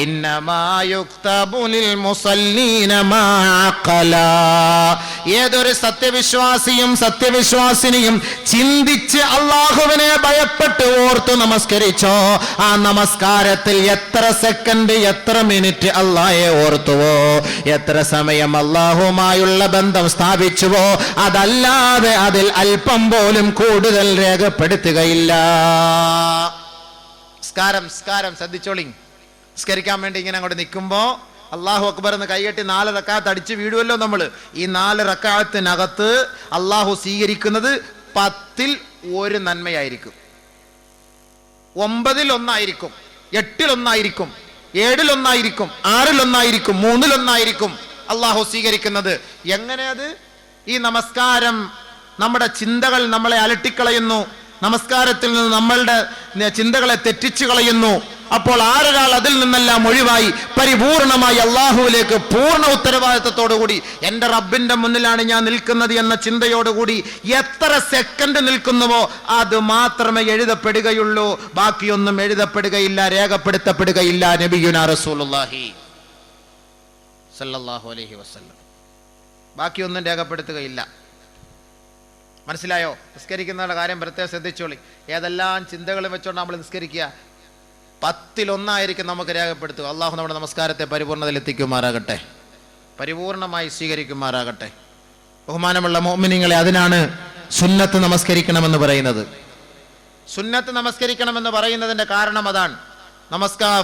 ഇന്നമാ യുക്തബു ലിൽ മുസല്ലീന മാ ഖലാ. ഏതൊരു സത്യവിശ്വാസിനിയും ചിന്തിച്ച് അല്ലാഹുവിനെ ഭയപ്പെട്ട് ഓർത്ത് നമസ്കരിച്ചോ, ആ നമസ്കാരത്തിൽ എത്ര സെക്കൻഡ് എത്ര മിനിറ്റ് അല്ലാഹയെ ഓർത്തുവോ, എത്ര സമയം അല്ലാഹുമായുള്ള ബന്ധം സ്ഥാപിച്ചുവോ, അതല്ലാതെ അതിൽ അല്പം പോലും കൂടുതൽ രേഖപ്പെടുത്തുകയില്ല. സ്കാരം ശ്രദ്ധിച്ചോളി. സ്കരിക്കാൻ വേണ്ടി ഇങ്ങനെ അങ്ങോട്ട് നിൽക്കുമ്പോ അല്ലാഹു അക്ബർ എന്ന് കൈകെട്ടി 4 റക്അത്ത് അടിച്ച് വീടുമല്ലോ നമ്മൾ. ഈ 4 റക്അത്തിനകത്ത് അല്ലാഹു സ്വീകരിക്കുന്നത് 10ൽ 1 നന്മയായിരിക്കും, 9ൽ 1 ആയിരിക്കും, 8ൽ 1 ആയിരിക്കും, 7ൽ 1 ആയിരിക്കും, 6ൽ 1 ആയിരിക്കും, 3ൽ 1 ആയിരിക്കും അല്ലാഹു സ്വീകരിക്കുന്നത്. എങ്ങനെയത്? ഈ നമസ്കാരം നമ്മുടെ ചിന്തകൾ നമ്മളെ അലട്ടിക്കളയുന്നു, നമസ്കാരത്തിൽ നിന്ന് നമ്മളുടെ ചിന്തകളെ തെറ്റിച്ചു കളയുന്നു. അപ്പോൾ ആരൊരാൾ അതിൽ നിന്നെല്ലാം ഒഴിവായി പരിപൂർണമായി അല്ലാഹുവിലേക്ക് പൂർണ്ണ ഉത്തരവാദിത്തത്തോടുകൂടി എൻ്റെ റബ്ബിന്റെ മുന്നിലാണ് ഞാൻ നിൽക്കുന്നത് എന്ന ചിന്തയോടുകൂടി എത്ര സെക്കൻഡ് നിൽക്കുന്നുവോ അത് മാത്രമേ എഴുതപ്പെടുകയുള്ളൂ, ബാക്കിയൊന്നും എഴുതപ്പെടുകയില്ല, രേഖപ്പെടുത്തപ്പെടുകയില്ല. നബിയുനാ റസൂലുള്ളാഹി സല്ലല്ലാഹു അലൈഹി വസല്ലം ബാക്കിയൊന്നും രേഖപ്പെടുത്തുകയില്ല. മനസ്സിലായോ? നിസ്കരിക്കുന്നവരുടെ കാര്യം പ്രത്യേകം ശ്രദ്ധിച്ചോളി. ഏതെല്ലാം ചിന്തകൾ വെച്ചോണ്ട് നമ്മൾ നിസ്കരിക്കുക, 10ൽ 1 ആയിരിക്കും നമുക്ക് രേഖപ്പെടുത്തുക. അള്ളാഹു നമ്മുടെ നമസ്കാരത്തെ പരിപൂർണതയിൽ എത്തിക്കുമാറാകട്ടെ, പരിപൂർണമായി സ്വീകരിക്കുമാറാകട്ടെ. ബഹുമാനമുള്ള മുഅ്മിനീങ്ങളെ, അതിനാണ് സുന്നത്ത് നമസ്കരിക്കണമെന്ന് പറയുന്നത്. സുന്നത്ത് നമസ്കരിക്കണമെന്ന് പറയുന്നതിന്റെ കാരണം അതാണ്.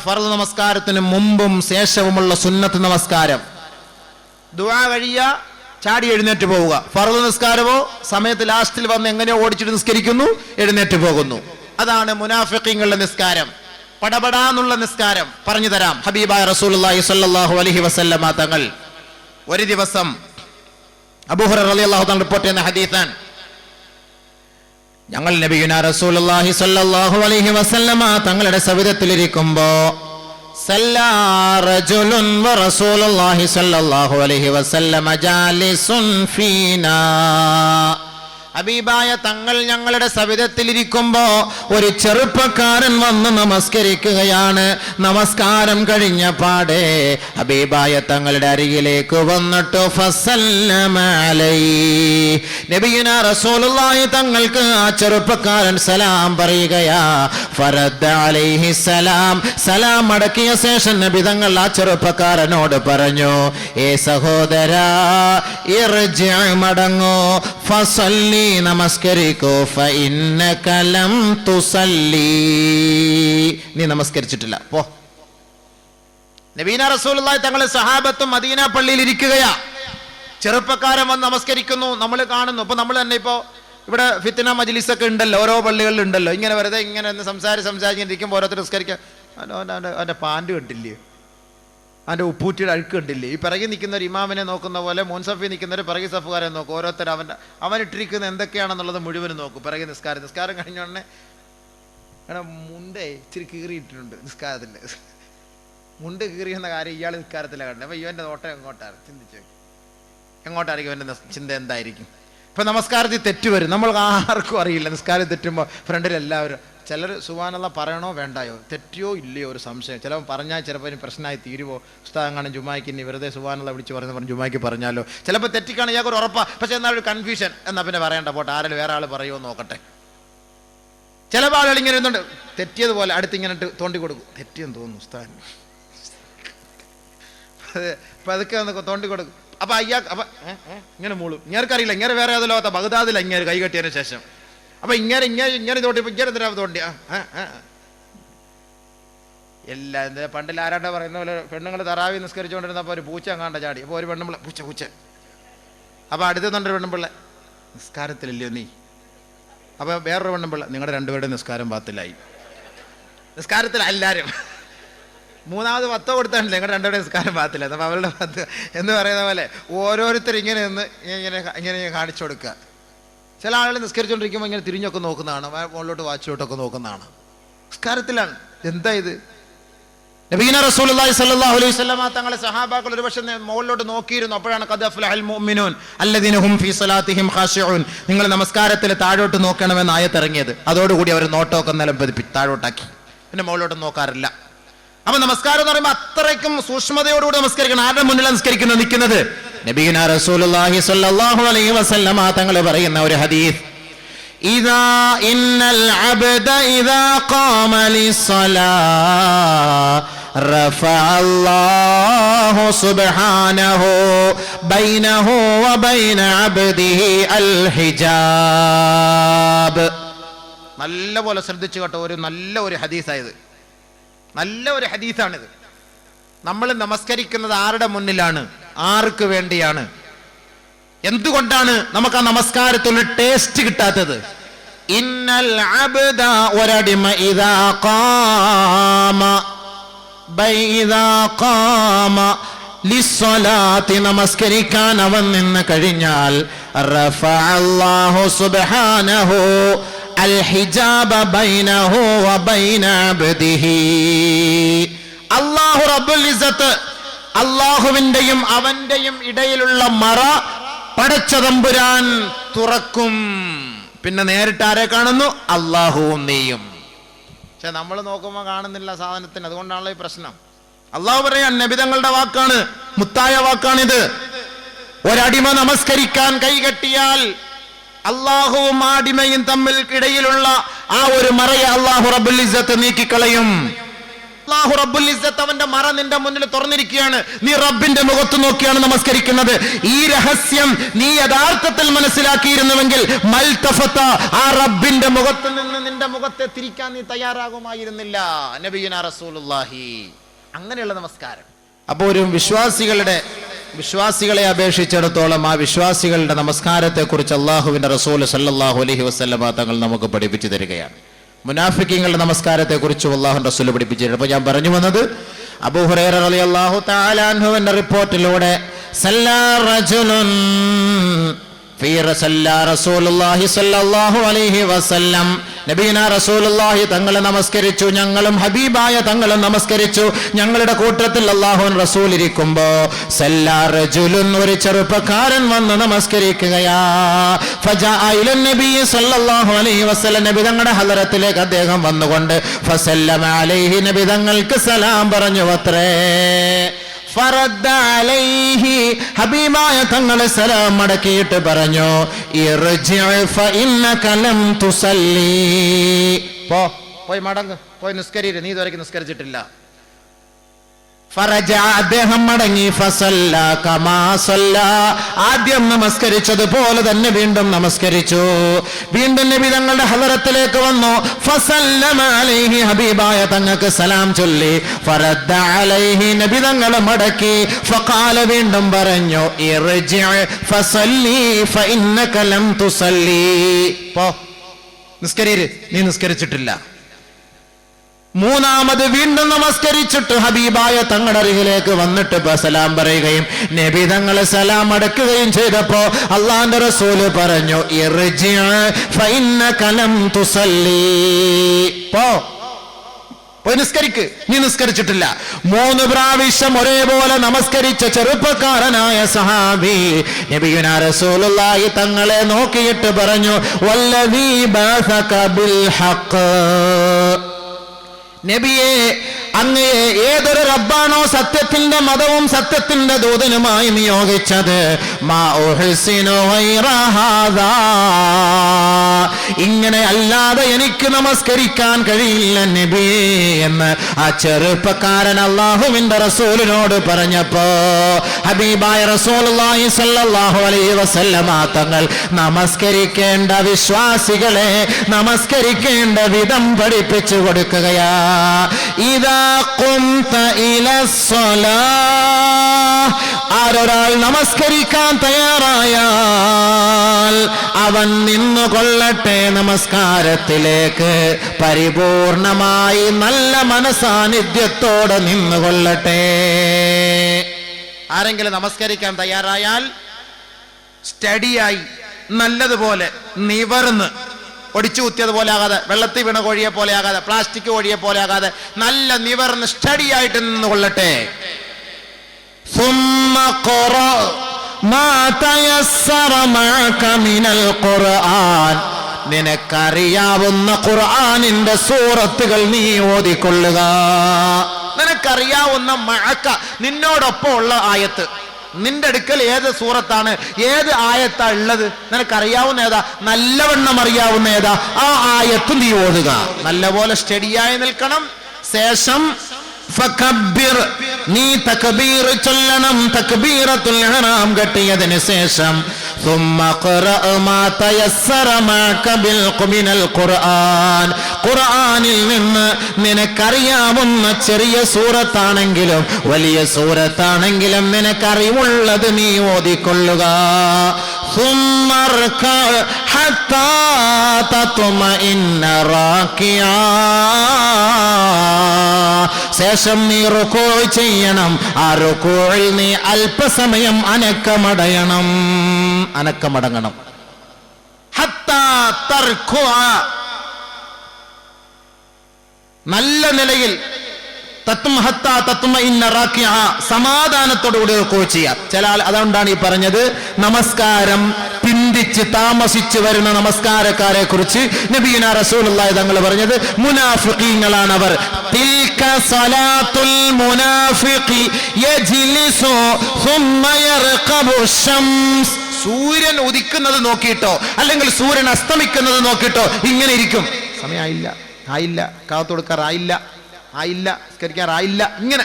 ഫർദ് നമസ്കാരത്തിന് മുമ്പും ശേഷവുമുള്ള സുന്നത്ത് നമസ്കാരം, ദുആ കഴിയ, ചാടി എഴുന്നേറ്റ് പോവുക. ഫർദ് നിസ്കാരമോ സമയത്ത് ലാസ്റ്റിൽ വന്ന് എങ്ങനെയോ ഓടിച്ചിട്ട് നിസ്കരിക്കുന്നു, എഴുന്നേറ്റ് പോകുന്നു. അതാണ് മുനാഫിഖീങ്ങളുടെ നിസ്കാരം, പടപടാന്നുള്ള നിസ്കാരം. പറഞ്ഞു തരാം. ഹബീബായ റസൂലുള്ളാഹി സ്വല്ലല്ലാഹു അലൈഹി വസല്ലമ തങ്ങൾ ഒരു ദിവസം, അബൂ ഹുറൈറ റളിയല്ലാഹു തആല റിപ്പോർട്ട് ചെയ്യുന്ന ഹദീസാണ്, ഞങ്ങൾ നബിയുനാ റസൂലുള്ളാഹി സ്വല്ലല്ലാഹു അലൈഹി വസല്ലമ തങ്ങളുടെ സവിധത്തിലിരിക്കുമ്പോ സല്ലാ റജുലുൻ വറസൂലുള്ളാഹി സ്വല്ലല്ലാഹു അലൈഹി വസല്ലമ ജാലിസുൻ ഫീനാ. ഹബീബായ തങ്ങൾ ഞങ്ങളുടെ സവിധത്തിലിരിക്കുമ്പോ ഒരു ചെറുപ്പക്കാരൻ വന്ന് നമസ്കരിക്കുകയാണ്. നമസ്കാരം കഴിഞ്ഞ പാടെ ഹബീബായ തങ്ങളുടെ അരികിലേക്ക് വന്നിട്ട് ഫസല്ലമ അലൈഹി, നബിയുനാ റസൂലുള്ളാഹി തങ്ങൾക്ക് ആ ചെറുപ്പക്കാരൻ സലാം പറയുകയാ. ഫറദ്ദ അലൈഹി സലാം, സലാം അടക്കിയ ശേഷം നബി തങ്ങൾ ആ ചെറുപ്പക്കാരനോട് പറഞ്ഞു, ഏ സഹോദരാ, ഇർജി, മടങ്ങോ, ഫസല്ലി, നമസ്കരിക്കോ, ഫഇന്നക ലം തുസല്ലി, നീ നമസ്കരിച്ചിട്ടില്ല, പോ. നബീന റസൂലുള്ളാഹി തങ്ങളെ സഹാബത്തും മദീന പള്ളിയിൽ ഇരിക്കുകയാ. ചെറുപ്പക്കാരൻ വന്ന് നമസ്കരിക്കുന്നു, നമ്മൾ കാണുന്നു. ഇപ്പൊ നമ്മൾ തന്നെ ഇപ്പോ ഇവിടെ ഫിത്ന മജ്ലിസ് ഒക്കെ ഉണ്ടല്ലോ, ഓരോ പള്ളികളിൽ ഉണ്ടല്ലോ. ഇങ്ങനെ വെറുതെ ഇങ്ങനെ സംസാരിച്ചിരിക്കുമ്പോൾ ഓരോരുത്തർ നിസ്കരിക്കാൻ, അവൻ്റെ പാൻറ് കണ്ടില്ലേ, അവൻ്റെ ഉപ്പൂറ്റിയുടെ അഴുക്ക് കണ്ടില്ലേ. ഈ പിറകിൽ നിൽക്കുന്ന ഒരു ഇമാമിനെ നോക്കുന്ന പോലെ മുൻസഫിൽ നിൽക്കുന്നവർ പിറകി സഫുകാരെ നോക്കും. ഓരോരുത്തർ അവനിട്ടിരിക്കുന്ന എന്തൊക്കെയാണെന്നുള്ളത് മുഴുവനും നോക്കും. പിറകി നിസ്കാരം കഴിഞ്ഞ ഉടനെ മുണ്ടേ ഇച്ചിരി കീറിയിട്ടുണ്ട് നിസ്കാരത്തിൻ്റെ. മുണ്ട് കീറിയെന്ന കാര്യം ഇയാൾ നിസ്കാരത്തിലാണ് കണ്ടത്. അപ്പോൾ ഇവൻ്റെ നോട്ടം എങ്ങോട്ടാണ് ചിന്തിച്ചു, എങ്ങോട്ടായിരിക്കും ഇവൻ്റെ ചിന്ത എന്തായിരിക്കും? ഇപ്പം നമസ്കാരത്തിൽ തെറ്റ് വരും, നമ്മൾ ആർക്കും അറിയില്ല. നിസ്കാരം തെറ്റുമ്പോൾ ഫ്രണ്ടിൽ എല്ലാവരും, ചിലർ സുബ്ഹാനല്ലാഹ് പറയണോ വേണ്ടായോ, തെറ്റിയോ ഇല്ലയോ ഒരു സംശയം. ചിലപ്പോൾ പറഞ്ഞാൽ ചിലപ്പോൾ ഇനി പ്രശ്നമായി തീരുവോ, ഉസ്താദ് ജുമായ്ക്ക് ഇനി വെറുതെ സുബ്ഹാനല്ലാഹ് വിളിച്ച് പറഞ്ഞു ജുമായ്ക്ക് പറഞ്ഞാലോ. ചിലപ്പോൾ തെറ്റിക്കാണ് ഇയാൾക്ക് ഒരു ഉറപ്പാണ്, പക്ഷേ എന്നാലും ഒരു കൺഫ്യൂഷൻ. എന്നാൽ പിന്നെ പറയണ്ട, പോട്ടെ, ആരെങ്കിലും വേറെ ആൾ പറയുമോ നോക്കട്ടെ. ചില ആളുകൾ ഇങ്ങനെ ഇരുന്നുണ്ട്, തെറ്റിയതുപോലെ അടുത്തിങ്ങനെ തോണ്ടി കൊടുക്കും, തെറ്റിയെന്ന് തോന്നുന്നു ഉസ്താദ്, അപ്പം അതൊക്കെ ഒന്ന് തോണ്ടി കൊടുക്കും. അപ്പം അയ്യാക്ക് അപ്പം ഇങ്ങനെ മൂളും. ഇങ്ങേർക്കറിയില്ല, ഇങ്ങനെ വേറെ ഏതോ ലോകത്ത ബഗ്ദാദില്ല ഇങ്ങനെ കൈ കെട്ടിയതിന് ശേഷം. അപ്പം ഇങ്ങനെ തോണ്ടിയപ്പോൾ ഇങ്ങനെ എന്തിനാ തോണ്ടിയ എല്ലാ എന്താ പണ്ടിൽ ആരാണ്ട പറയുന്ന പോലെ പെണ്ണുങ്ങൾ തറാവി നിസ്കരിച്ചുകൊണ്ടിരുന്നപ്പോൾ ഒരു പൂച്ച അങ്ങാണ്ട ചാടി. അപ്പോൾ ഒരു പെണ്ണുമ്പിള്ള പൂച്ച. അപ്പോൾ അടുത്തുണ്ടൊരു പെണ്ണുമ്പിള്ള, നിസ്കാരത്തിലല്ലയോ നീ? അപ്പോൾ വേറൊരു പെണ്ണുമ്പിള്ള, നിങ്ങളുടെ രണ്ടുപേരുടെ നിസ്കാരം ബാത്തിലായി. നിസ്കാരത്തിൽ എല്ലാവരും മൂന്നാമത് 10 കൊടുത്താണല്ലോ നിങ്ങളുടെ രണ്ടുപേരുടെ നിസ്കാരം ബാത്തില്ല. അപ്പോൾ അവരുടെ 10 എന്ന് പറയുന്ന പോലെ ഓരോരുത്തരും ഇങ്ങനെ നിന്ന് ഇങ്ങനെ കാണിച്ചു കൊടുക്കുക. ചില ആളുകൾ നിസ്കരിച്ചുകൊണ്ടിരിക്കുമ്പോൾ ഇങ്ങനെ തിരിഞ്ഞൊക്കെ നോക്കുന്നതാണ്, മുകളിലോട്ട് വാച്ചിലോട്ടൊക്കെ നോക്കുന്നതാണ്. നിസ്കാരത്തിലാണ്. എന്താ ഇത്? നബീന റസൂലുള്ളാഹി സ്വല്ലല്ലാഹു അലൈഹി വസല്ലമ തങ്ങളെ സഹാബാക്കൾ ഒരു പക്ഷേ മുകളിലോട്ട് നോക്കിയിരുന്നു. അപ്പോഴാണ് ഖദ് അഫ്ലഹൽ മുഅ്മിനൂൻ അല്ലദീന ഹും ഫീ സ്വലാത്തിഹിം ഖാശിഊൻ, നിങ്ങൾ നമസ്കാരത്തിൽ താഴോട്ട് നോക്കണമെന്ന് ആയത്ത് ഇറങ്ങിയത്. അതോടുകൂടി അവർ നോട്ടമൊക്കെ നിലം പതിപ്പിച്ച് താഴോട്ടാക്കി, പിന്നെ മുകളിലോട്ട് നോക്കാറില്ല. അപ്പൊ നമസ്കാരം എന്ന് പറയുമ്പോൾ അത്രയ്ക്കും സൂക്ഷ്മതയോടുകൂടി നമസ്കരിക്കണം. ആരുടെ മുന്നിൽ നമസ്കരിക്കുന്നത്? നിൽക്കുന്നത് നബിയുനാ റസൂലുള്ളാഹി സ്വല്ലല്ലാഹു അലൈഹി വസല്ലമ തങ്ങൾ പറയുന്ന ഒരു ഹദീസ്, ഇദാ ഇന്നൽ അബ്ദ ഇദാ ഖാമ ലിസ്സലാ റഫഅ അല്ലാഹു സുബ്ഹാനഹു ബൈനഹു വബൈന അബ്ദിഹി അൽ ഹിജാബ്. നല്ലപോലെ ശ്രദ്ധിച്ചു കേട്ടോ, നല്ല ഒരു ഹദീസായത്, നല്ല ഒരു ഹദീസാണിത്. നമ്മൾ നമസ്കരിക്കുന്നത് ആരുടെ മുന്നിലാണ്? ആർക്ക് വേണ്ടിയാണ്? എന്തുകൊണ്ടാണ് നമുക്ക് ആ നമസ്കാരത്തിലുള്ള ടേസ്റ്റ് കിട്ടാത്തത്? ഇന്നൽ അബ്ദ, ഒരടിമ, ഇദാ ഖാമ ലിസ്സലാത്തി, നമസ്കരിക്കാൻ അവൻ നിന്ന് കഴിഞ്ഞാൽ, റഫഅ അല്ലാഹു സുബ്ഹാനഹു അൽ ഹിജാബ ബൈനഹു വബൈന അബ്ദിഹി. അല്ലാഹു റബ്ബുൽ ഇസ്സത്ത്, അല്ലാഹുവിന്റെയും അവന്റെയും ഇടയിലുള്ള മറ പടച്ച തമ്പുരാൻ തുറക്കും. പിന്നെ നേരിട്ട് ആരെ കാണുന്നു? അല്ലാഹുവും നീയും. പക്ഷെ നമ്മൾ നോക്കുമ്പോൾ കാണുന്നില്ല സാധനത്തിന്. അതുകൊണ്ടാണല്ലോ ഈ പ്രശ്നം. അല്ലാഹു പറയാൻ, നബി തങ്ങളുടെ വാക്കാണ്, മുത്തായ വാക്കാണിത്. ഒരടിമ നമസ്കരിക്കാൻ കൈകെട്ടിയാൽ അല്ലാഹുവും അടിമയും തമ്മിൽ ഇടയിലുള്ള ആ ഒരു മറയെ അല്ലാഹു റബ്ബുൽ ഇസ്സത്ത് നീക്കിക്കളയും. അല്ലാഹു റബ്ബുൽ ഇസ്സത്ത് അവന്റെ മറ നിന്റെ മുന്നിൽ തുറന്നിരിക്കുകയാണ്. നീ റബ്ബിന്റെ മുഖത്ത് നോക്കിയാണ് നമസ്കരിക്കുന്നത്. ഈ രഹസ്യം നീ യഥാർത്ഥത്തിൽ മനസ്സിലാക്കിയിരുന്നുവെങ്കിൽ മൽതഫത, ആ റബ്ബിന്റെ മുഖത്ത് നിന്ന് നിന്റെ മുഖത്തെ തിരിക്കാൻ നീ തയ്യാറാകുമായിരുന്നില്ല. നബിയുനാ റസൂലുള്ളാഹി. അങ്ങനെയുള്ള നമസ്കാരം. അപ്പോൾ ഒരു വിശ്വാസികളെ അപേക്ഷിച്ചിടത്തോളം ആ വിശ്വാസികളുടെ നമസ്കാരത്തെ കുറിച്ച് അല്ലാഹുവിന്റെ റസൂൽ സല്ലല്ലാഹു അലൈഹി വസല്ലമ തങ്ങൾ നമുക്ക് പഠിപ്പിച്ചു തരികയാണ്. മുനാഫിക്കീങ്ങളുടെ നമസ്കാരത്തെ കുറിച്ച് അല്ലാഹുവിന്റെ റസൂൽ പഠിപ്പിച്ചിട്ടുണ്ട്. അപ്പോൾ ഞാൻ പറഞ്ഞു വന്നത്, അബൂ ഹുറൈറ റളിയല്ലാഹു തആല അൻഹുവിന്റെ റിപ്പോർട്ടിലൂടെ സല്ലാ റജുലുൻ ഫീ റസൂലുള്ളാഹി സ്വല്ലല്ലാഹു അലൈഹി വസല്ലം, നബിയുനാ റസൂലുള്ളാഹി തങ്ങളെ നമസ്കരിച്ചു, ഞങ്ങളും ഹബീബായ തങ്ങളും നമസ്കരിച്ചു. ഞങ്ങളുടെ കൂട്ടത്തിൽ അല്ലാഹുവിൻ റസൂൽ ഇരിക്കുമ്പോ സല്ലാ റജുലുൻ, ഒരു ചെറുപ്പക്കാരൻ വന്ന് നമസ്കരിക്കുകയാ. ഫജാഅ ഇലൻ നബി സ്വല്ലല്ലാഹു അലൈഹി വസല്ലം, നബി തങ്ങളുടെ ഹളറത്തിലേക്ക് അദ്ദേഹം വന്നുകൊണ്ട് ഫസല്ലമ അലൈഹി, നബി തങ്ങൾക്ക് സലാം പറഞ്ഞു അത്രേ. ഫറദ്ദ അലൈഹി, ഹബീബായ തങ്ങളെ സലാം മടക്കിയിട്ട് പറഞ്ഞു, ഇർജി ഫഇന്നക ലം തുസല്ലി, പോയി മടങ്ങ്, പോയി നിസ്കരിര്, നീ ഇതുവരെ നിസ്കരിച്ചിട്ടില്ല. ഫറജ, അദ്ദേഹം മടങ്ങി. ഫസല്ല കമാ സല്ല, ആദ്യം നമസ്കരിച്ചതുപോലെ തന്നെ വീണ്ടും നമസ്കരിച്ചു. വീണ്ടും നബി തങ്ങളുടെ ഹളറത്തിലേക്ക് വന്നു. ഫസല്ലമ അലൈഹി, ഹബീബായ തങ്ങൾക്ക് സലാം ചൊല്ലി. ഫറദ്ദ അലൈഹി, നബി തങ്ങൾ മടക്കി. ഫഖാല, വീണ്ടും പറഞ്ഞു, ഇർജി ഫസല്ലി ഫഇന്നക ലം തുസല്ലി, പോ നിസ്കരിര്, നീ നിസ്കരിച്ചിട്ടില്ല. മൂന്നാമത് വീണ്ടും നമസ്കരിച്ചിട്ട് ഹബീബായ തങ്ങളുടെ അരികിലേക്ക് വന്നിട്ട് സലാം പറയുകയും നബി തങ്ങളെ സലാം അടക്കുകയും ചെയ്തപ്പോ അല്ലാഹുവിന്റെ റസൂൽ പറഞ്ഞു, ഇർജി ഫഇന്നക ലം തുസല്ലി, പോയി നിസ്കരിക്ക്, നീ നിസ്കരിച്ചിട്ടില്ല. 3 പ്രാവശ്യം ഒരേപോലെ നമസ്കരിച്ച ചെറുപ്പക്കാരനായ സഹാബി നബിയുനാ റസൂലുള്ളാഹി തങ്ങളെ നോക്കിയിട്ട് പറഞ്ഞു, വല്ലദീ ബഅസക ബിൽ ഹഖ്, നബിയെ, അങ്ങയെ ഏതൊരു റബ്ബാണോ സത്യത്തിന്റെ മതവും സത്യത്തിന്റെ ദൂതനുമായി നിയോഗിച്ചത്, മാ ഉഹ്സിനു ഗൈറ ഹാദാ, ഇങ്ങനെ അല്ലാതെ എനിക്ക് നമസ്കരിക്കാൻ കഴിയില്ല നബിയേ എന്ന് ആ ചെറുപ്പക്കാരൻ അല്ലാഹുവിന്റെ റസൂലിനോട് പറഞ്ഞപ്പോ ഹബീബായ റസൂലുള്ളാഹി സ്വല്ലല്ലാഹു അലൈഹി വസല്ലമ തങ്ങൾ നമസ്കരിക്കേണ്ട വിശ്വാസികളെ നമസ്കരിക്കേണ്ട വിധം പഠിപ്പിച്ചു കൊടുക്കുകയാ. ഇദാ ഖുംത ഇലസ്സലാഹ്, ആരൊരാൾ നമസ്കരിക്കാൻ തയ്യാറായാൽ അവൻ നിന്നുകൊള്ളട്ടെ നമസ്കാരത്തിലേക്ക്, പരിപൂർണമായി നല്ല മനസാന്നിധ്യത്തോടെ നിന്നുകൊള്ളട്ടെ. ആരെങ്കിലും നമസ്കരിക്കാൻ തയ്യാറായാൽ സ്റ്റഡിയായി നല്ലതുപോലെ നിവർന്ന്, ഒടിച്ചു കുത്തിയതുപോലെ ആകാതെ, വെള്ളത്തിൽ വീണ കോഴിയെ പോലെ ആകാതെ, പ്ലാസ്റ്റിക് കോഴിയെ പോലെ ആകാതെ നല്ല നിവർന്ന് സ്റ്റഡിയായിട്ട് നിന്നുകൊള്ളട്ടെ. ثم قرأ ما تيسر معك من القرآن, നിനക്കറിയാവുന്ന ഖുർആനിന്റെ സൂറത്തുകൾ നീ ഓതിക്കൊള്ളുക. നിനക്കറിയാവുന്ന മഅക നിന്നോടൊപ്പം ഉള്ള ആയത്ത്, നിന്റെ അടുക്കൽ ഏത് സൂറത്താണ്, ഏത് ആയത്താ ഉള്ളത്, നിനക്കറിയാവുന്ന ഏതാ, നല്ലവണ്ണം അറിയാവുന്ന ഏതാ, ആ ആയത്ത് നീ ഓതുക. നല്ലപോലെ സ്റ്റഡിയായി നിൽക്കണം. ശേഷം ഫകബ്ബിർ, നീ തക്ബീർ ചൊല്ലണം. തക്ബീറത്തുൽ ഇഹ്റാം കെട്ടിയതിന് ശേഷം ثم قرأ ما تيسر معك മിനൽ ഖുർആൻ, ഖുർആനിൽ നിന്ന് നിനക്കറിയാവുന്ന ചെറിയ സൂറത്താണെങ്കിലും വലിയ സൂറത്താണെങ്കിലും നിനക്കറിവുള്ളത് നീ ഓതിക്കൊള്ളുക. ثم اركع حتى تطمئن راكعا, ശേഷം നീ റുകൂ ചെയ്യണം. ആ റുകൂയിൽ നീ അല്പസമയം അനക്കമടങ്ങണം. ഹത്താ തർകുഅ, നല്ല നിലയിൽ സമാധാനത്തോടുകൂടി റുകൂ ചെയ്യുക. ചില ആൾ, അതുകൊണ്ടാണ് ഈ പറഞ്ഞത്, നമസ്കാരം പിന്തിച്ച് താമസിച്ചു വരുന്ന നമസ്കാരക്കാരെ കുറിച്ച് നബിയുനാ റസൂലുള്ളാഹി തങ്ങൾ പറഞ്ഞത് മുനാഫിഖീങ്ങളാണ് അവർ. തിൽക സലാത്തുൽ മുനാഫിഖി യജ്ലിസു സുമ്മ യർഖബു ശംസ്, സൂര്യൻ ഉദിക്കുന്നത് നോക്കിയിട്ടോ അല്ലെങ്കിൽ സൂര്യൻ അസ്തമിക്കുന്നത് നോക്കിയിട്ടോ ഇങ്ങനെ ഇരിക്കും. സമയമായില്ല, കാത്തു കൊടുക്കാറായില്ല, സ്കരിക്കാറായില്ല, ഇങ്ങനെ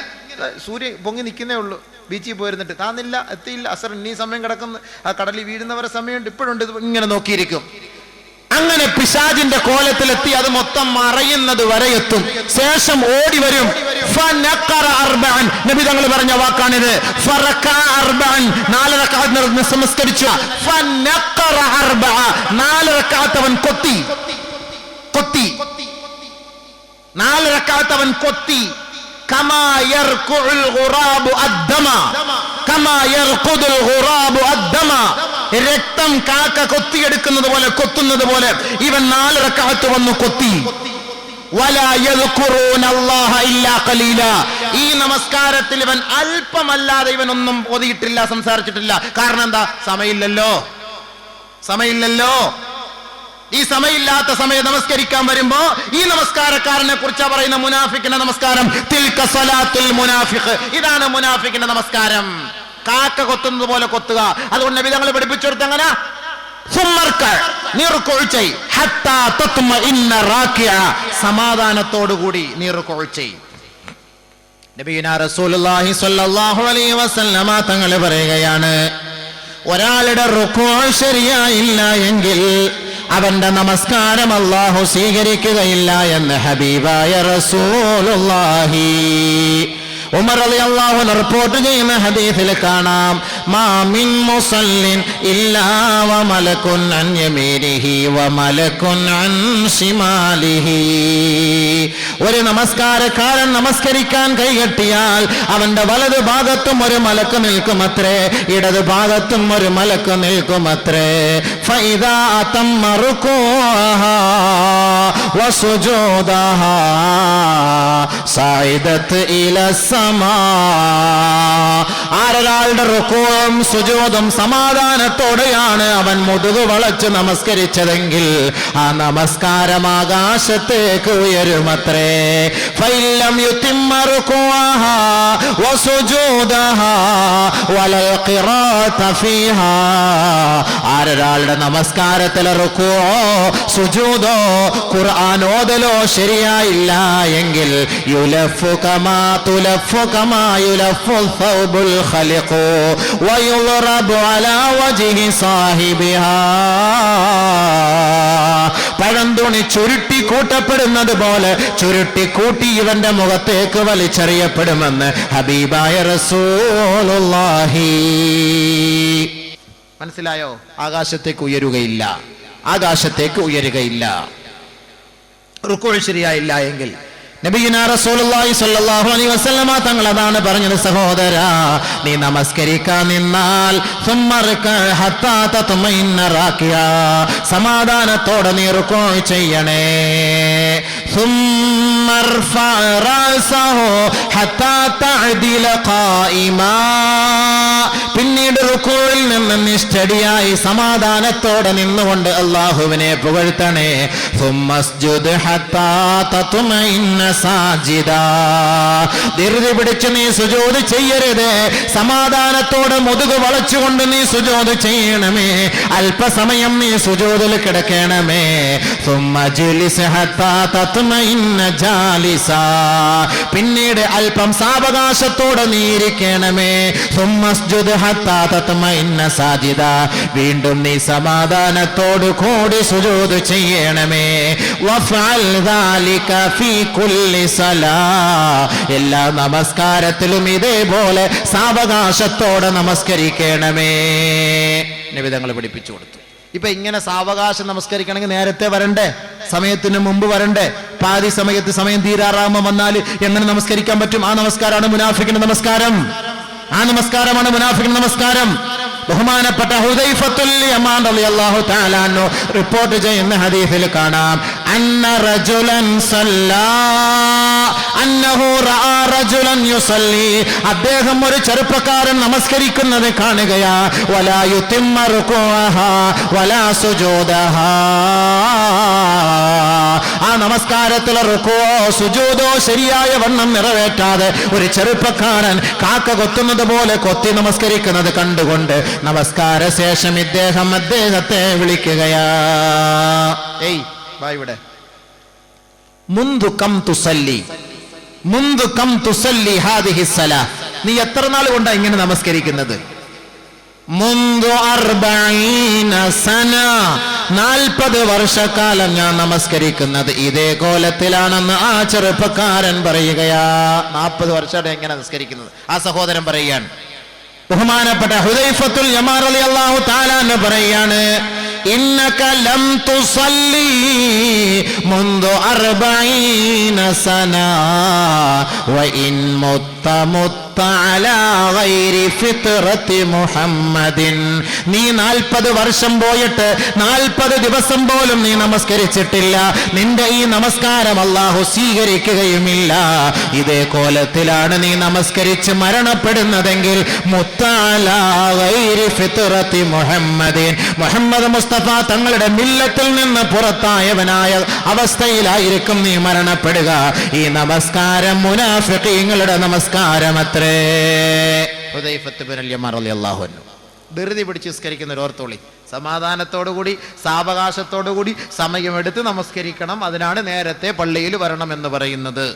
സൂര്യൻ പൊങ്ങി നിൽക്കുന്നേ ഉള്ളൂ. ബീച്ചിൽ പോയിരുന്നിട്ട് താന്നില്ല, എത്തിയില്ല, അസർ ഇനി സമയം കിടക്കുന്നു, ആ കടലിൽ വീഴുന്നവരെ സമയമുണ്ട്, ഇപ്പോഴുണ്ട്, ഇങ്ങനെ നോക്കിയിരിക്കും. അങ്ങനെ പിശാചിന്റെ കോലത്തിലെത്തി അത് മൊത്തം മറയുന്നത് വരെ എത്തും. ശേഷം ഓടി വരും. നബി തങ്ങൾ പറഞ്ഞ വാക്കാണിത്. 4 റക്അത്ത് നമസ്കരിച്ചു. 4 റക്അത്ത് അവൻ കൊത്തി. 4 റക്അത്ത് അവൻ കൊത്തി. കമാ യർകുഉൽ ഗുറാബു അദ്ദമ, കമാ യർഖുദുൽ ഗുറാബു അദ്ദമ, രക്തം കാക്ക കൊത്തിയെടുക്കുന്നത് പോലെ, കൊത്തുന്നത് പോലെ ഇവൻ 4 റക്അത്ത് വന്നു കൊത്തി. വലാ യദ്കുറൂന അല്ലാഹ ഇല്ലാ ഖലീല, ഈ നമസ്കാരത്തിൽ ഇവൻ അല്പമല്ലാതെ ഇവൻ ഒന്നും ഓതിയിട്ടില്ല, സംസാരിച്ചിട്ടില്ല. കാരണം എന്താ? സമയമില്ലല്ലോ. ഈ സമയമില്ലാത്ത സമയം നമസ്കരിക്കാൻ വരുമ്പോ ഈ നമസ്കാരക്കാരനെ കുറിച്ചാ പറയുന്ന മുനാഫിക്കിന്റെ നമസ്കാരം. തിൽക സലാത്തുൽ മുനാഫിഖ്, ഇതാണ് മുനാഫിക്കിന്റെ നമസ്കാരം. കാക്ക കൊത്തുന്നത് പോലെ കൊത്തുക. അതുകൊണ്ട് നബി തങ്ങൾ പഠിപ്പിച്ചു കൊടുത്ത അങ്ങനെ സമാധാനത്തോടുകൂടി നീ റുകൂ ചെയ്യ്. നബിയുനാ റസൂലുള്ളാഹി സ്വല്ലല്ലാഹു അലൈഹി വസല്ലമ തങ്ങൾ പറയുകയാണ്, ഒരാളുടെ റുകൂ ശരിയായില്ല എങ്കിൽ അവന്റെ നമസ്കാരം അല്ലാഹു സ്വീകരിക്കുകയില്ല എന്ന് ഹബീബായ റസൂലുള്ളാഹി. ഉമർ റളിയല്ലാഹു അൻഹു റിപ്പോർട്ട് ചെയ്യുന്ന ഹദീസിൽ കാണാം, മാ മിൻ മുസല്ലിൻ ഇല്ലാ വ മലകുൻ അൻ യമീനിഹി വ മലകുൻ അൻ ശിമാലിഹി. ഒരു നമസ്കാരക്കാരൻ നമസ്കരിക്കാൻ കൈകെട്ടിയാൽ അവന്റെ വലതു ഭാഗത്തും ഒരു മലക്ക് നിൽക്കുമത്രേ, ഇടതു ഭാഗത്തും ഒരു മലക്ക് നിൽക്കുമത്രേ. ഫഇദാ അതമ്മ റുകൂഅഹാ വ സുജൂദഹാ സഅദത് ഇലസ്, ആരൊരാളുടെ റുകൂഉം സുജൂദും സമാധാനത്തോടെയാണ് അവൻ മുതുകു വളച്ച് നമസ്കരിച്ചതെങ്കിൽ ആ നമസ്കാരം ആകാശത്തേക്ക് ഉയരുമത്രേ. ഫഇല്ലം യുതിമ്മ റുകൂഅഹാ വസുജൂദഹാ വലൽ ഖിറാഅത ഫീഹാ, ആരൊരാളുടെ നമസ്കാരത്തിലെ റുകൂഉോ സുജൂദോ ഖുർആൻ ഓതലോ ശരിയായില്ല എങ്കിൽ യുലഫു കമാ كما يلف الثوب الخلق ويضرب على وجه صاحبها, പഴന്തുണി ചുരുട്ടി കൂട്ടപ്പെടുന്നത് പോലെ ചുരുട്ടിക്കൂട്ടി ഇവന്റെ മുഖത്തേക്ക് വലിച്ചെറിയപ്പെടുമെന്ന് ഹബീബായ റസൂലുള്ളാഹി. മനസ്സിലായോ? ആകാശത്തേക്ക് ഉയരുകയില്ല. റുകൂ ശരിയായില്ല എങ്കിൽ നബിയുനാ റസൂലുള്ളാഹി സ്വല്ലല്ലാഹു അലൈഹി വസല്ലമ തങ്ങൾ അതാണ് പറഞ്ഞത്, സഹോദരാ, നീ നമസ്കരിക്കാൻ നിന്നാൽ ഹത്താ തത്മഇന്ന റാക്കിയ, സമാധാനത്തോടെ നീ റുകൂ ചെയ്യണേ. പിന്നീട് റുകൂഇൽ നിന്ന് നിഷ്ഠടിയായി സമാധാനത്തോടെ നിന്നുകൊണ്ട് അല്ലാഹുവിനെ പുകഴ്ത്തണേ. സുമ്മസ്ജുദ് ഹത്താ തത്മഇന്ന സാജിദാ. ധൃതി പിടിച്ച് നീ സുജൂദ് ചെയ്യരുത്. സമാധാനത്തോടെ മുതുക് വളച്ചുകൊണ്ട് നീ സുജൂദ് ചെയ്യണമേ. അല്പസമയം നീ സുജൂദിൽ കിടക്കണമേ. സുമ്മജ്ലിസ് ഹത്താ തത്മഇന്ന ജാലിസാ. പിന്നീട് അല്പം സാവകാശത്തോടെ നീ ഇരിക്കണമേ. സുമ്മസ്ജുദ് ഹത്താ തത്മഇന്ന സാജിദാ. വീണ്ടും നീ സമാധാനത്തോടു കൂടി സുജൂദ് ചെയ്യണമേ. വഫഅൽ ദാലിക ഫീ കുല്ലി സലാ. എല്ലാ നമസ്കാരത്തിലും ഇതേപോലെ സാവകാശത്തോടെ നമസ്കരിക്കണമേ. നബി തങ്ങൾ പഠിപ്പിച്ചു കൊടുത്തു. ഇപ്പൊ ഇങ്ങനെ സാവകാശം നമസ്കരിക്കണമെങ്കിൽ നേരത്തെ വരണ്ടേ, സമയത്തിന് മുമ്പ് വരണ്ടേ? പാതി സമയത്ത് സമയം തീരാറാകുമ്പോൾ വന്നാൽ എങ്ങനെ നമസ്കരിക്കാൻ പറ്റും? ആ നമസ്കാരമാണ് മുനാഫിക്കിന്റെ നമസ്കാരം. ആ നമസ്കാരമാണ് മുനാഫിക്കിന്റെ നമസ്കാരം. ബഹുമാനപ്പെട്ട ഹുദൈഫത്തുൽ യമാൻ റളിയല്ലാഹു തആല അൻഹു റിപ്പോർട്ട് ചെയ്യുന്ന ഹദീസിൽ കാണാം, അന്ന റജുലൻ സല്ലാ അന്നഹു റആ റജുലൻ യുസല്ലി. അദ്ദേഹം ഒരു ചെറുപ്പക്കാരൻ നമസ്കരിക്കുന്നത് കാണുകയാ. വലാ യുതിമ്മ റുകൂഅഹാ വലാ സുജൂദഹാ. ആ നമസ്കാരത്തിലെ റുകൂഅോ സുജൂദോ ശരിയായ വണ്ണം നിറവേറ്റാതെ ഒരു ചെറുപ്പക്കാരൻ കാക്ക കൊത്തുന്നത് പോലെ കൊത്തി നമസ്കരിക്കുന്നത് കണ്ടുകൊണ്ട് നമസ്കാര ശേഷം ഇദ്ദേഹം അദ്ദേഹത്തെ വിളിക്കുകയാ. ഏയ് വാ ഇവിടെ. മുൻദു കം തുസല്ലി, മുൻദു കം തുസല്ലി ഹാദിഹി സലാ. നീ എത്ര നാൾ കൊണ്ടാ ഇങ്ങനെ നമസ്കരിക്കുന്നത്? മുൻദു 40 സന. 40 വർഷക്കാലം ഞാൻ നമസ്കരിക്കുന്നത് ഇതേ കോലത്തിലാണെന്ന് ആ ചെറുപ്പക്കാരൻ പറയുകയാ. 40 വർഷമാണ് എങ്ങനെ നമസ്കരിക്കുന്നത്? ആ സഹോദരൻ പറയുകയാണ്. ബഹുമാനപ്പെട്ട ഹുദൈഫത്തുൽ യമാൻ റളിയല്ലാഹു തആല അൻഹു പറയാണ്, ഇന്നക ലം തുസല്ലി മുൻദു 40 സന വ ഇൻ മുത്ത അലാ ഗൈരി ഫിത്രത്തി മുഹമ്മദിൻ. നീ 40 വർഷം പോയിട്ട് 40 ദിവസം പോലും നീ നമസ്കരിച്ചിട്ടില്ല. നിന്റെ ഈ നമസ്കാരം അല്ലാഹു സ്വീകരിക്കുകയുമില്ല. ഇതേ കോലത്തിലാണ് നീ നമസ്കരിച്ച് മരണപ്പെടുന്നതെങ്കിൽ മുത്തഅലാ ഗൈരി ഫിത്രത്തി മുഹമ്മദിൻ, മുഹമ്മദ് മുസ്തഫ തങ്ങളുടെ മില്ലത്തിൽ നിന്ന് പുറത്തായവനായ അവസ്ഥയിലായിരിക്കും നീ മരണപ്പെടുക. ഈ നമസ്കാരം മുനാഫിഖീങ്ങളുടെ നമസ്കാരമത്രേ. ധൃതി പിടിച്ച് നിസ്കരിക്കുന്ന ഒരു ഓർത്തോളി. സമാധാനത്തോടുകൂടി സാവകാശത്തോടുകൂടി സമയമെടുത്ത് നമസ്കരിക്കണം. അതിനാണ് നേരത്തെ പള്ളിയിൽ വരണമെന്ന് പറയുന്നത്.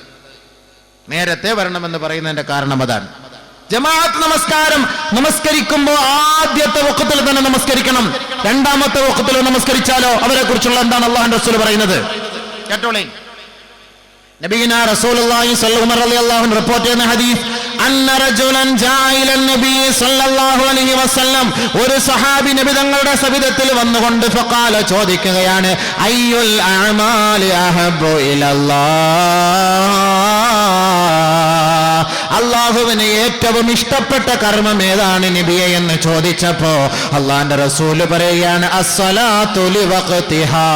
നേരത്തെ വരണമെന്ന് പറയുന്നതിന്റെ കാരണം അതാണ്. ജമാഅത്ത് നമസ്കാരം നമസ്കരിക്കുമ്പോൾ ആദ്യത്തെ വഖത്തിൽ തന്നെ നമസ്കരിക്കണം. രണ്ടാമത്തെ വഖത്തിൽ നമസ്കരിച്ചാലോ അവരെ കുറിച്ചുള്ള എന്താണ് അല്ലാഹുവിന്റെ റസൂൽ പറയുന്നത്? കേട്ടോളേ. നബിയുനാ റസൂലുള്ളാഹി സ്വല്ലല്ലാഹു അലൈഹി വസല്ലം റിപ്പോർട്ട് ചെയ്യുന്ന ഹദീസ്, അന്ന റജുലൻ ജാഅ ഇല നബി സ്വല്ലല്ലാഹു അലൈഹി വസല്ലം. ഒരു സഹാബി നബി തങ്ങളുടെ സവിധത്തിൽ വന്നുകൊണ്ട് ഫഖാല ചോദിക്കുകയാണ്, അയ്യുൽ അഅമാലി അഹബ്ബു ഇലല്ലാഹ്. അല്ലാഹുവിന് ഏറ്റവും ഇഷ്ടപ്പെട്ട കർമ്മം ഏതാണ് നബിയെ എന്ന് ചോദിച്ചപ്പോ അല്ലാഹുവിന്റെ റസൂൽ പറയുകയാണ്, അസ്സലാത്തു ലിവഖ്തിഹാ.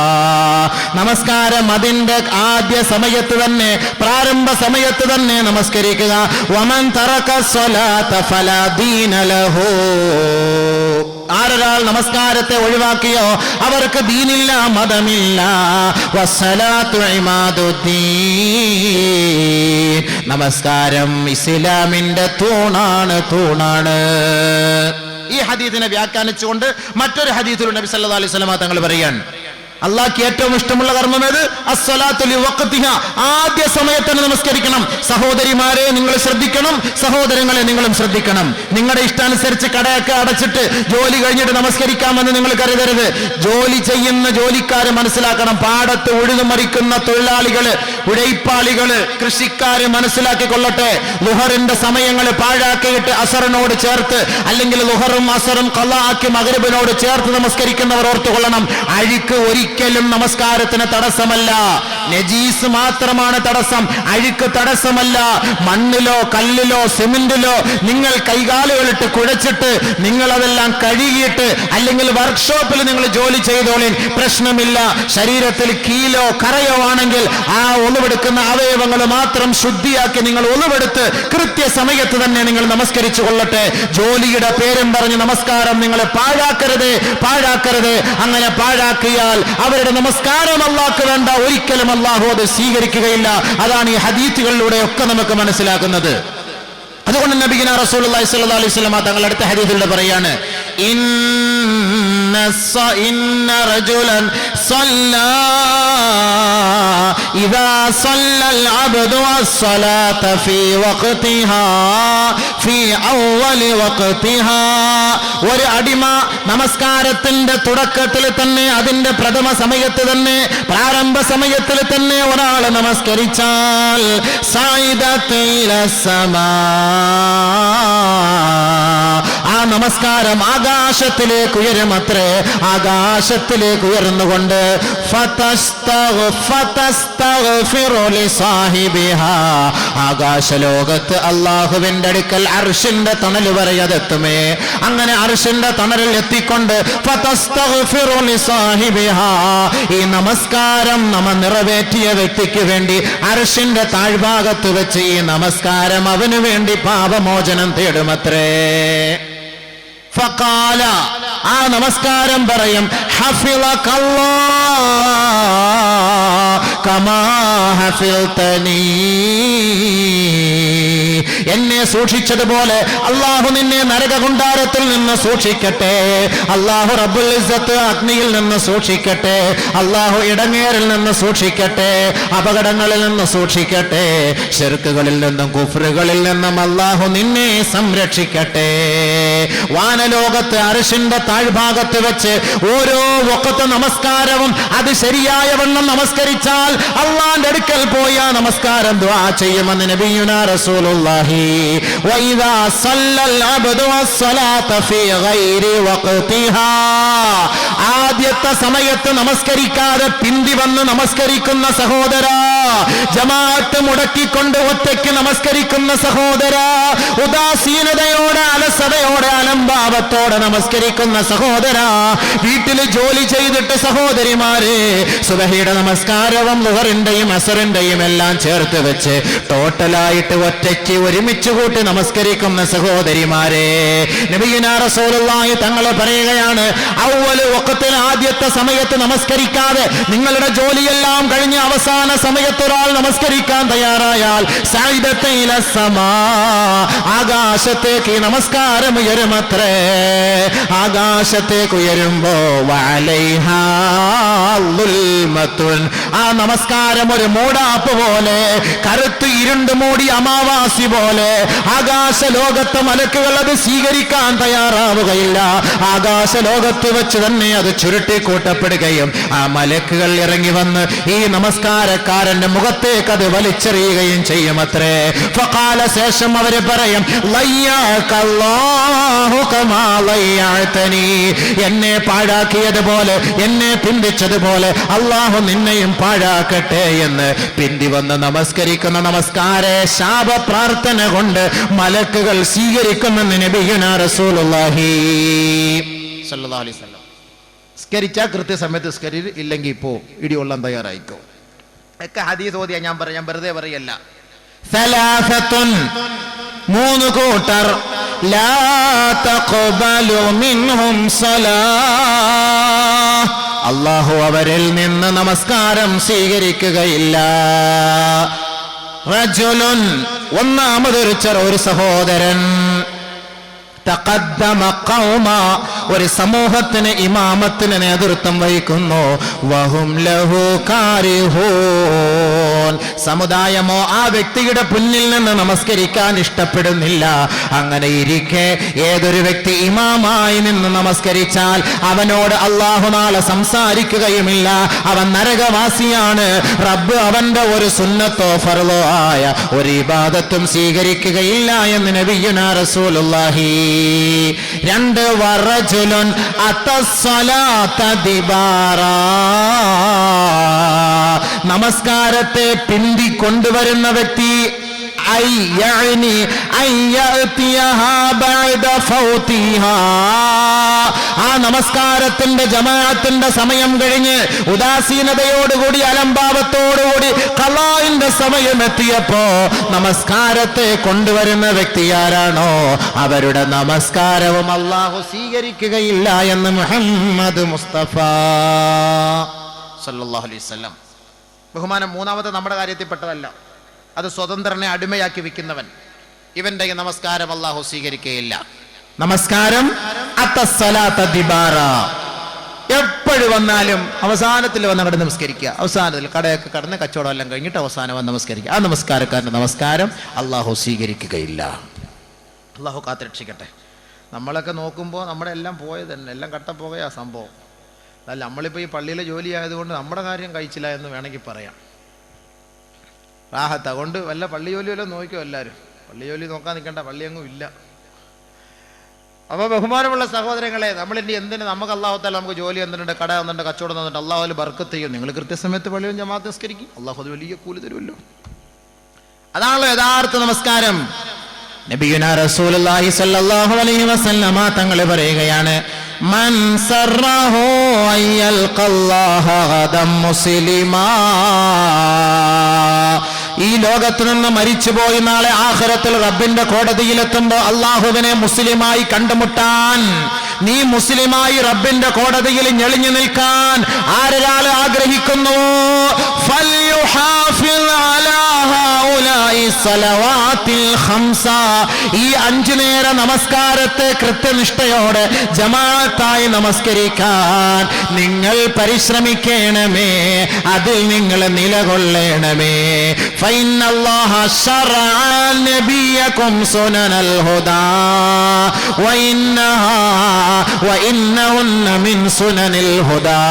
നമസ്കാരം അതിന്റെ ആദ്യ സമയത്ത് തന്നെ, പ്രാരംഭ സമയത്ത് തന്നെ നമസ്കരിക്കുക. വമൻ തറക സ്വലാത ഫലാ ദീന ലഹു. ആരൊരാൾ നമസ്കാരത്തെ ഒഴിവാക്കിയോ അവർക്ക് ദീനില്ല, മതമില്ല. വസ്സലാത്തു ഇമാദുദ്ദീൻ. നമസ്കാരം ഇസ്ലാമിന്റെ തൂണാണ്, തൂണാണ്. ഈ ഹദീസിനെ വ്യാഖ്യാനിച്ചുകൊണ്ട് മറ്റൊരു ഹദീസിൽ നബി സല്ലല്ലാഹു അലൈഹി വസല്ലം തങ്ങൾ പറയാൻ, അള്ളാഹ്ക്ക് ഏറ്റവും ഇഷ്ടമുള്ള കർമ്മം ഏത്? അസ്സലാത്തു ലിവഖ്തിഹ. ആദ്യ സമയത്ത് നമസ്കരിക്കണം. സഹോദരിമാരെ നിങ്ങൾ ശ്രദ്ധിക്കണം, സഹോദരങ്ങളെ നിങ്ങളും ശ്രദ്ധിക്കണം. നിങ്ങളുടെ ഇഷ്ടാനുസരിച്ച് കടയൊക്കെ അടച്ചിട്ട് ജോലി കഴിഞ്ഞിട്ട് നമസ്കരിക്കാമെന്ന് നിങ്ങൾ കരുതരുത്. ജോലി ചെയ്യുന്ന ജോലിക്കാര് മനസ്സിലാക്കണം. പാടത്ത് ഉഴുതുമറിക്കുന്ന തൊഴിലാളികള്, ഉഴൈപ്പാളികള്, കൃഷിക്കാര് മനസ്സിലാക്കിക്കൊള്ളട്ടെ. ലുഹറിന്റെ സമയങ്ങൾ പാഴാക്കിയിട്ട് അസറിനോട് ചേർത്ത്, അല്ലെങ്കിൽ ലുഹറും അസറും ഖളാ ആക്കി മഗ്രിബിനോട് ചേർത്ത് നമസ്കരിക്കുന്നവർ ഓർത്തുകൊള്ളണം. അഴുക്ക് ഒരിക്കലും നമസ്കാരത്തിന് തടസ്സമല്ല. നജീസ് മാത്രമാണ് തടസ്സം, അഴുക്ക് തടസ്സമല്ല. മണ്ണിലോ കല്ലിലോ സിമന്റിലോ നിങ്ങൾ കൈകാലുകളിട്ട് കുഴച്ചിട്ട് നിങ്ങൾ അതെല്ലാം കഴുകിയിട്ട് അല്ലെങ്കിൽ വർക്ക്ഷോപ്പിൽ നിങ്ങൾ ജോലി ചെയ്തോളിൻ, പ്രശ്നമില്ല. ശരീരത്തിൽ കീലോ കറയോ ആണെങ്കിൽ ആ ഒളിവെടുക്കുന്ന അവയവങ്ങൾ മാത്രം ശുദ്ധിയാക്കി നിങ്ങൾ ഒളിവെടുത്ത് കൃത്യസമയത്ത് തന്നെ നിങ്ങൾ നമസ്കരിച്ചു കൊള്ളട്ടെ. ജോലിയുടെ പേരും പറഞ്ഞ് നമസ്കാരം നിങ്ങൾ പാഴാക്കരുത്. അങ്ങനെ പാഴാക്കിയാൽ അവരുടെ നമസ്കാരം അല്ലാഹുക്ക് വേണ്ട, ഒരിക്കലും അല്ലാഹു അത് സ്വീകരിക്കുകയില്ല. അതാണ് ഈ ഹദീസുകളിലൂടെ ഒക്കെ നമുക്ക് മനസ്സിലാക്കുന്നത്. അതുകൊണ്ട് നബിഗിന റസൂലുള്ളാഹി സ്വല്ലല്ലാഹു അലൈഹി വസല്ലം തങ്ങൾ അടുത്ത ഹദീസിലൂടെ പറയാണ്, ഇന്ന റജുലൻ സല്ലാ ഇദാ സല്ലൽ അബ്ദു അസ്സലാത ഫീ വഖതിഹാ ഫീ അവ്വലി വഖതിഹാ. ഒരു അടിമ നമസ്കാരത്തിന്റെ തുടക്കത്തിൽ തന്നെ, അതിന്റെ പ്രഥമ സമയത്ത് തന്നെ, പ്രാരംഭ സമയത്തിൽ തന്നെ ഒരാൾ നമസ്കരിച്ചാൽ സൈദത്തിൽ സമാ, ആ നമസ്കാരം ആകാശത്തിലേക്ക് ഉയരുമത്രേ. ആകാശത്തിലേക്ക് ഉയർന്നുകൊണ്ട് ആകാശലോകത്ത് അല്ലാഹുവിന്റെ അടുക്കൽ അർശിന്റെ തണൽ വരെ അതെത്തുമേ. അങ്ങനെ അർശിന്റെ തണലിൽ എത്തിക്കൊണ്ട് ഈ നമസ്കാരം നമ്മ നിറവേറ്റിയ വ്യക്തിക്ക് വേണ്ടി അർശിന്റെ താഴ്ഭാഗത്ത് വെച്ച് ഈ നമസ്കാരം അവന് വേണ്ടി പാപമോചനം തേടുമത്രേ. ഫഖാല, ആ നമസ്കാരം പറയും, ഹഫിളകല്ലാഹ് കമാ ഹഫിൾതനീ, എന്നെ സൂക്ഷിച്ചതുപോലെ അല്ലാഹു നിന്നെ നരകകുണ്ടാരത്തിൽ നിന്ന് സൂക്ഷിക്കട്ടെ. അല്ലാഹു റബ്ബുൽ ഇസ്സത്ത് അഗ്നിയിൽ നിന്ന് സൂക്ഷിക്കട്ടെ. അല്ലാഹു ഇടങ്ങേറിൽ നിന്ന് സൂക്ഷിക്കട്ടെ. അപകടങ്ങളിൽ നിന്ന് സൂക്ഷിക്കട്ടെ. ശിർക്കുകളിൽ നിന്നും കുഫ്റുകളിൽ നിന്നും അല്ലാഹു നിന്നെ സംരക്ഷിക്കട്ടെ. വാനലോകത്ത് അർശിന്റെ താഴ്ഭാഗത്ത് വെച്ച് ഓരോ വഖത്ത് നമസ്കാരവും അത് ശരിയായ വണ്ണം നമസ്കരിച്ചാൽ അല്ലാഹുവിന്റെ അടുക്കൽ പോയി ആ നമസ്കാരം ദുആ ചെയ്യുമെന്ന് നബിയുനാ റസൂലുള്ളാഹി. വഇദാ സല്ലൽ അബ്ദു അസ്സലാത ഫീ ഗൈരി വഖതിഹാ, ആദ്യത്തെ സമയത്ത് നമസ്കരിക്കാതെ പിന്തി വന്ന് നമസ്കരിക്കുന്ന സഹോദരാ, ജമാഅത്ത് മുടക്കിക്കൊണ്ട് ഒറ്റയ്ക്ക് നമസ്കരിക്കുന്ന സഹോദരാ, ഉദാസീനതയോടെ അലസതയോടെ അലംഭാവത്തോടെ നമസ്കരിക്കുന്ന സഹോദരാ, വീട്ടിൽ ജോലി ചെയ്തിട്ട് സഹോദരിമാരെ സുബഹിയുടെ നമസ്കാരവും ളുഹറിന്റെയും അസറിന്റെയും എല്ലാം ചേർത്ത് വെച്ച് ടോട്ടലായിട്ട് ഒറ്റയ്ക്ക് ഒരുമിച്ച് കൂട്ടി നമസ്കരിക്കുന്ന സഹോദരിമാരെ, നബിയുനാ റസൂലുള്ളാഹി തങ്ങൾ പറയുകയാണ്, അവ്വൽ വഖത്തിൽ ആദ്യത്തെ സമയത്ത് നമസ്കരിക്കാതെ നിങ്ങളുടെ ജോലിയെല്ലാം കഴിഞ്ഞ് അവസാന സമയത്ത് ഒരാൾ നമസ്കരിക്കാൻ തയ്യാറായാൽ സൈദത്തൈല സമാ, ആകാശത്തേക്ക് നമസ്കാരം ഉയരുമത്രേ. ആകാശത്തേക്ക് ഉയരുമ്പോ വഅലൈഹാ ളുൽമത്തുൻ, ആ നമസ്കാരം ഒരു മൂടാപ്പ് പോലെ, കറുത്ത് ഇരുണ്ട് മൂടി അമാവാസി പോലെ ആകാശ ലോകത്തെ മലക്കുകൾ അത് സ്വീകരിക്കാൻ തയ്യാറാവുകയില്ല. ആകാശ ലോകത്ത് വെച്ച് തന്നെ അത് ചുരുട്ടിക്കൂട്ടപ്പെടുകയും ആ മലക്കുകൾ ഇറങ്ങി വന്ന് ഈ നമസ്കാരക്കാരന്റെ മുഖത്തേക്ക് അത് വലിച്ചെറിയുകയും ചെയ്യുമത്രേ. ഫഖാല, ശേഷം അവര് പറയും, ലയ്യാകല്ലാഹു കമാ ലയ്യഅതനി, എന്നെ പാഴാക്കിയതുപോലെ, എന്നെ പിന്തിച്ചതുപോലെ അല്ലാഹു നിന്നെയും പാഴാക്കട്ടെ എന്ന് പിന്തി വന്ന് നമസ്കരിക്കുന്ന നമസ്കാരെ ശാപ പ്രാർത്ഥന കൊണ്ട് മലക്കുകൾ സ്വീകരിക്കുമെന്ന് നബിയുനാ റസൂലുള്ളാഹി സ്വല്ലല്ലാഹു അലൈഹി വസല്ലം. സ്കരിച്ചാൽ കൃത്യസമയത്ത് സ്കരി, ഇല്ലെങ്കിൽ ഇപ്പോ ഇടികൊള്ളാൻ തയ്യാറായിക്കോ. ഒക്കെ ഹദീസ് ഓതിയാ ഞാൻ വെറുതെ പറയല്ല. സലാസത്തുൻ, മൂന്ന് കൂട്ടർ, ലാ തഖ്ബലു മിൻഹും സലാഹ്, അല്ലാഹു അവരിൽ നിന്ന് നമസ്കാരം സ്വീകരിക്കുകയില്ല. റജുലുൻ, ഒന്നാമതൊരു ഒരു സഹോദരൻ, തഖദ്ദമ ഖൗമ, ഒരു സമൂഹത്തിന് ഇമാമത്തിന് നേതൃത്വം വഹിക്കുന്നു, വഹും ലഹു കാരിഹൂൻ, സമുദായമോ ആ വ്യക്തിയുടെ മുന്നിൽ നിന്ന് നമസ്കരിക്കാൻ ഇഷ്ടപ്പെടുന്നില്ല. അങ്ങനെ ഇരിക്കെ ഏതൊരു വ്യക്തി ഇമാമായി നിന്ന് നമസ്കരിച്ചാൽ അവനോട് അല്ലാഹു നാളെ സംസാരിക്കുകയുമില്ല, അവൻ നരകവാസിയാണ്. റബ്ബ് അവന്റെ ഒരു സുന്നത്തോ ഫർളോ ആയ ഒരു ഇബാദത്തും സ്വീകരിക്കുകയില്ല എന്ന് നബിയുനാ റസൂലുള്ളാഹി. രണ്ട്, വറജുൽ റജുലുൻ അത്തസ്സലാത ദിബാറാ. നമസ്കാരത്തെ പിന്തി കൊണ്ടുവരുന്ന വ്യക്തി ആ നമസ്കാരത്തിന്റെ ജമാഅത്തിന്റെ സമയം കഴിഞ്ഞ് ഉദാസീനതയോടുകൂടി അലംഭാവത്തോടുകൂടി ഖളാഇന്റെ സമയം എത്തിയപ്പോ നമസ്കാരത്തെ കൊണ്ടുവരുന്ന വ്യക്തി ആരാണോ അവരുടെ നമസ്കാരവും അല്ലാഹു സ്വീകരിക്കുകയില്ല എന്ന് മുഹമ്മദ് മുസ്തഫ സല്ലല്ലാഹു അലൈഹി വസല്ലം. ബഹുമാനം മൂന്നാമത്തെ നമ്മുടെ കാര്യത്തിൽപ്പെട്ടതല്ല, അത് സ്വതന്ത്രനെ അടിമയാക്കി വെക്കുന്നവൻ, ഇവന്റെ നമസ്കാരം അല്ലാഹു സ്വീകരിക്കുകയില്ല. നമസ്കാരം എപ്പോഴും വന്നാലും അവസാനത്തിൽ വന്ന് അങ്ങോട്ട് നമസ്കരിക്കുക, അവസാനത്തിൽ കടയൊക്കെ കടന്ന് കച്ചവടം എല്ലാം കഴിഞ്ഞിട്ട് അവസാനം വന്ന് നമസ്കരിക്കുക. ആ നമസ്കാരക്കാരൻ്റെ നമസ്കാരം അല്ലാഹു സ്വീകരിക്കുകയില്ല. അല്ലാഹു കാത്തുരക്ഷിക്കട്ടെ. നമ്മളൊക്കെ നോക്കുമ്പോൾ നമ്മുടെ എല്ലാം പോയത് തന്നെ, എല്ലാം കട്ടപ്പോകയാ സംഭവം. അല്ല, നമ്മളിപ്പോൾ ഈ പള്ളിയിലെ ജോലി ആയതുകൊണ്ട് നമ്മുടെ കാര്യം കഴിച്ചില്ല എന്ന് വേണമെങ്കിൽ പറയാം. റാഹത്ത് അതുകൊണ്ട് വല്ല പള്ളി ജോലി വല്ലതും നോക്കിയോ എല്ലാവരും. പള്ളി ജോലി നോക്കാൻ നിൽക്കേണ്ട, പള്ളിയൊന്നും ഇല്ല. അപ്പോൾ ബഹുമാനമുള്ള സഹോദരങ്ങളെ, നമ്മളിനി എന്തിന് നമുക്ക് അല്ലാഹു തആല നമുക്ക് ജോലി തന്നിട്ടുണ്ട്, കട തന്നിട്ടുണ്ട്, കച്ചവടം തന്നിട്ട് അല്ലാഹു അതിൽ ബർക്കത്ത് ചെയ്യും. നിങ്ങൾ കൃത്യസമയത്ത് പള്ളിയും ജമാഅത്ത് നിസ്കരിക്കും, അല്ലാഹു അത് വലിയ കൂലി തരുമല്ലോ. അതാണല്ലോ യഥാർത്ഥ നമസ്കാരം. നബിയുനാ റസൂലുള്ളാഹി സ്വല്ലല്ലാഹു അലൈഹി വസല്ലമ തങ്ങൾ പറയുകയാണ്, മൻ സറഹു അയ്യൽഖല്ലാഹ ഗദം മുസ്ലിമാ. ഈ ലോകത്ത് നിന്ന് മരിച്ചുപോയി നാളെ ആഖിറത്തിൽ റബ്ബിന്റെ കോടതിയിലെത്തുമ്പോ അള്ളാഹുവിനെ മുസ്ലിമായി കണ്ടുമുട്ടാൻ, നീ മുസ്ലിമായി റബ്ബിന്റെ കോടതിയിൽ ഞെളിഞ്ഞു നിൽക്കാൻ ആരൊരാൾ ആഗ്രഹിക്കുന്നു, ഈ 5 നേര നമസ്കാരത്തെ കൃത്യനിഷ്ഠയോടെ ജമാഅത്തായി നമസ്കരിക്കാൻ നിങ്ങൾ പരിശ്രമിക്കണമേ, അതിൽ നിങ്ങൾ നിലകൊള്ളണമേ. ഫഇന്നല്ലാഹ ശറഅ നബിയകും സുനനൽ ഹുദാ വഇന്നഹുന്ന മിൻ സുനനിൽ ഹുദാ.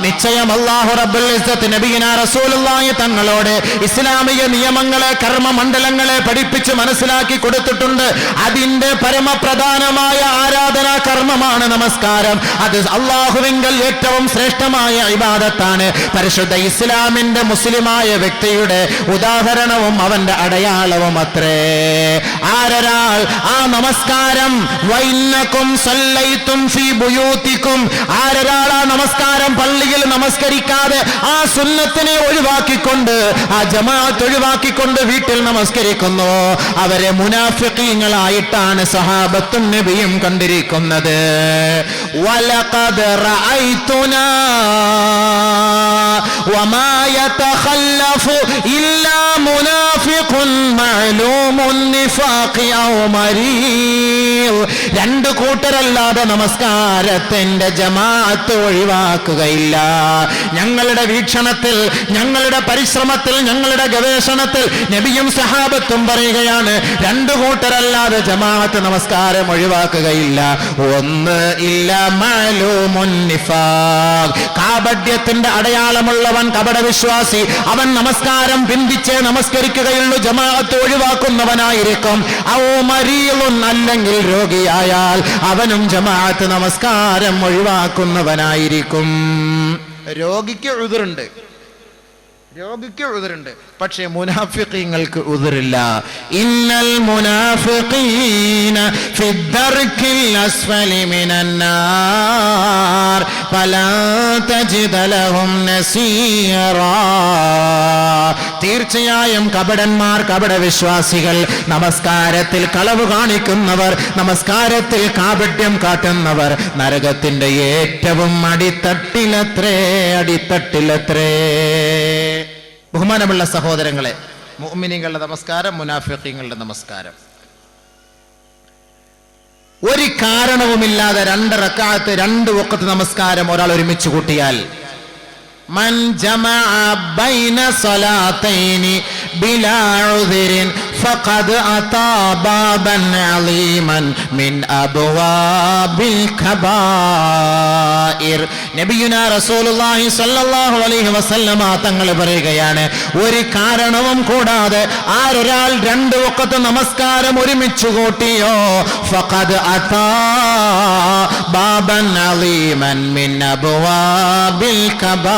നിശ്ചയം അല്ലാഹു റബ്ബുൽ ഇസ്സത്ത് നബിയിനാ റസൂലുള്ളാഹി തങ്ങളോട് ഇസ്ലാമിക നിയമങ്ങളെ കർമ്മമണ്ഡലങ്ങളെ പഠിപ്പിച്ച് മനസ്സിലാക്കി കൊടുത്തിട്ടുണ്ട്. അതിന്റെ പരമപ്രധാനമായ ആരാധനാ കർമ്മമാണ് നമസ്കാരം. അത് അല്ലാഹുവിങ്കൽ ഏറ്റവും ശ്രേഷ്ഠമായ ഇബാദത്താണ്. പരിശുദ്ധ ഇസ്ലാമിന്റെ മുസ്ലിമായ വ്യക്തിയുടെ ഉദാഹരണവും അവന്റെ അടയാളവും അത്രേ. ആരൊരാൾ ആ നമസ്കാരം വൈന്നകും സല്ലൈതും ഫീ ബുയൂതികും, ആരൊരാൾ ആ നമസ്കാരം പള്ളിയിൽ നമസ്കരിക്കാതെ ആ സുന്നത്തിനെ ഒഴിവാക്കിക്കൊണ്ട് ആ ജമാഅത്ത് ഒഴിവാക്കിക്കൊണ്ട് വീട്ടിൽ നമസ്കരിക്കുന്നു, അവരെ മുനാഫിഖീങ്ങളായിട്ടാണ് സഹാബത്തും നബിയും കണ്ടിരിക്കുന്നത്. വലഖദ് റഅയ്തുനാ വമാ യതഖല്ലഫു ഇല്ലാ മുനാഫിഖുൻ മഅലൂമുൻ നിഫാഖി ഔ മരീദ്. 2 കൂട്ടരല്ലാതെ നമസ്കാരത്തിന്റെ ജമാഅത്ത് ഒഴിവാക്കുകയില്ല. ഞങ്ങളുടെ വീക്ഷണത്തിൽ, ഞങ്ങളുടെ പരിശ്രമത്തിൽ, ഞങ്ങളുടെ ഗവേഷണത്തിൽ നബിയും സഹാബത്തും പറയുകയാണ്, 2 കൂട്ടരല്ലാതെ ജമാഅത്ത് നമസ്കാരം ഒഴിവാക്കുകയില്ല. ഒന്ന് ഇല്ല മഅലൂമുൻ നിഫാഖ്, കാപട്യത്തിന്റെ അടയാളമുള്ളവൻ, കപടവിശ്വാസി, അവൻ നമസ്കാരം പിന്തിച്ചേ നമസ്കരിക്കുകയുള്ളൂ, ജമാഅത്ത് ഒഴിവാക്കുന്നവനായിരിക്കും. ഔ മരീളുൻ, അല്ലെങ്കിൽ രോഗിയായാൽ അവനും ജമാഅത്ത് നമസ്കാരം ഒഴിവാക്കുന്നവനായിരിക്കും. രോഗിക്ക് ഉദുറുണ്ട്, പക്ഷേ മുനാഫിഖീങ്ങൾക്ക് ഉദുറില്ല. ഇന്നൽ മുനാഫിഖീന ഫിദ്ദർക്കിൽ അസ്ഫലി മിനന്നാർ ഫലാ തജിദ ലഹും നസീറാ. തീർച്ചയായും കപടന്മാർ, കപടവിശ്വാസികൾ, നമസ്കാരത്തിൽ കളവ് കാണിക്കുന്നവർ, നമസ്കാരത്തിൽ കാപട്യം കാട്ടുന്നവർ നരകത്തിന്റെ ഏറ്റവും അടിത്തട്ടിലത്രേ. ബഹുമാനമുള്ള സഹോദരങ്ങളെ, മുഅ്മിനീങ്ങളുടെ നമസ്കാരം, മുനാഫിഖീങ്ങളുടെ നമസ്കാരം. ഒരു കാരണവുമില്ലാതെ 2 റക്അത്ത് 2 വഖത്ത് നമസ്കാരം ഒരാൾ ഒരുമിച്ച് കൂട്ടിയാൽ, മൻ ജമഅ ബൈന സ്വലാത്തൈനി بلا عذر فقد أتى بابا عظيما من أبواب الكبائر. നബിയുനാ റസൂലുള്ളാഹി സ്വല്ലല്ലാഹു അലൈഹി വസല്ലമ തങ്ങൾ പറയുകയാണ്, ഒരു കാരണവും കൂടാതെ ആരൊരാൾ 2 വഖത്ത് നമസ്കാരം ഒരുമിച്ച് കൂട്ടിയോ ഫഖദ് അതാ ബാബൻ അളീമൻ മിൻ അബ്വാബിൽ കബായിർ.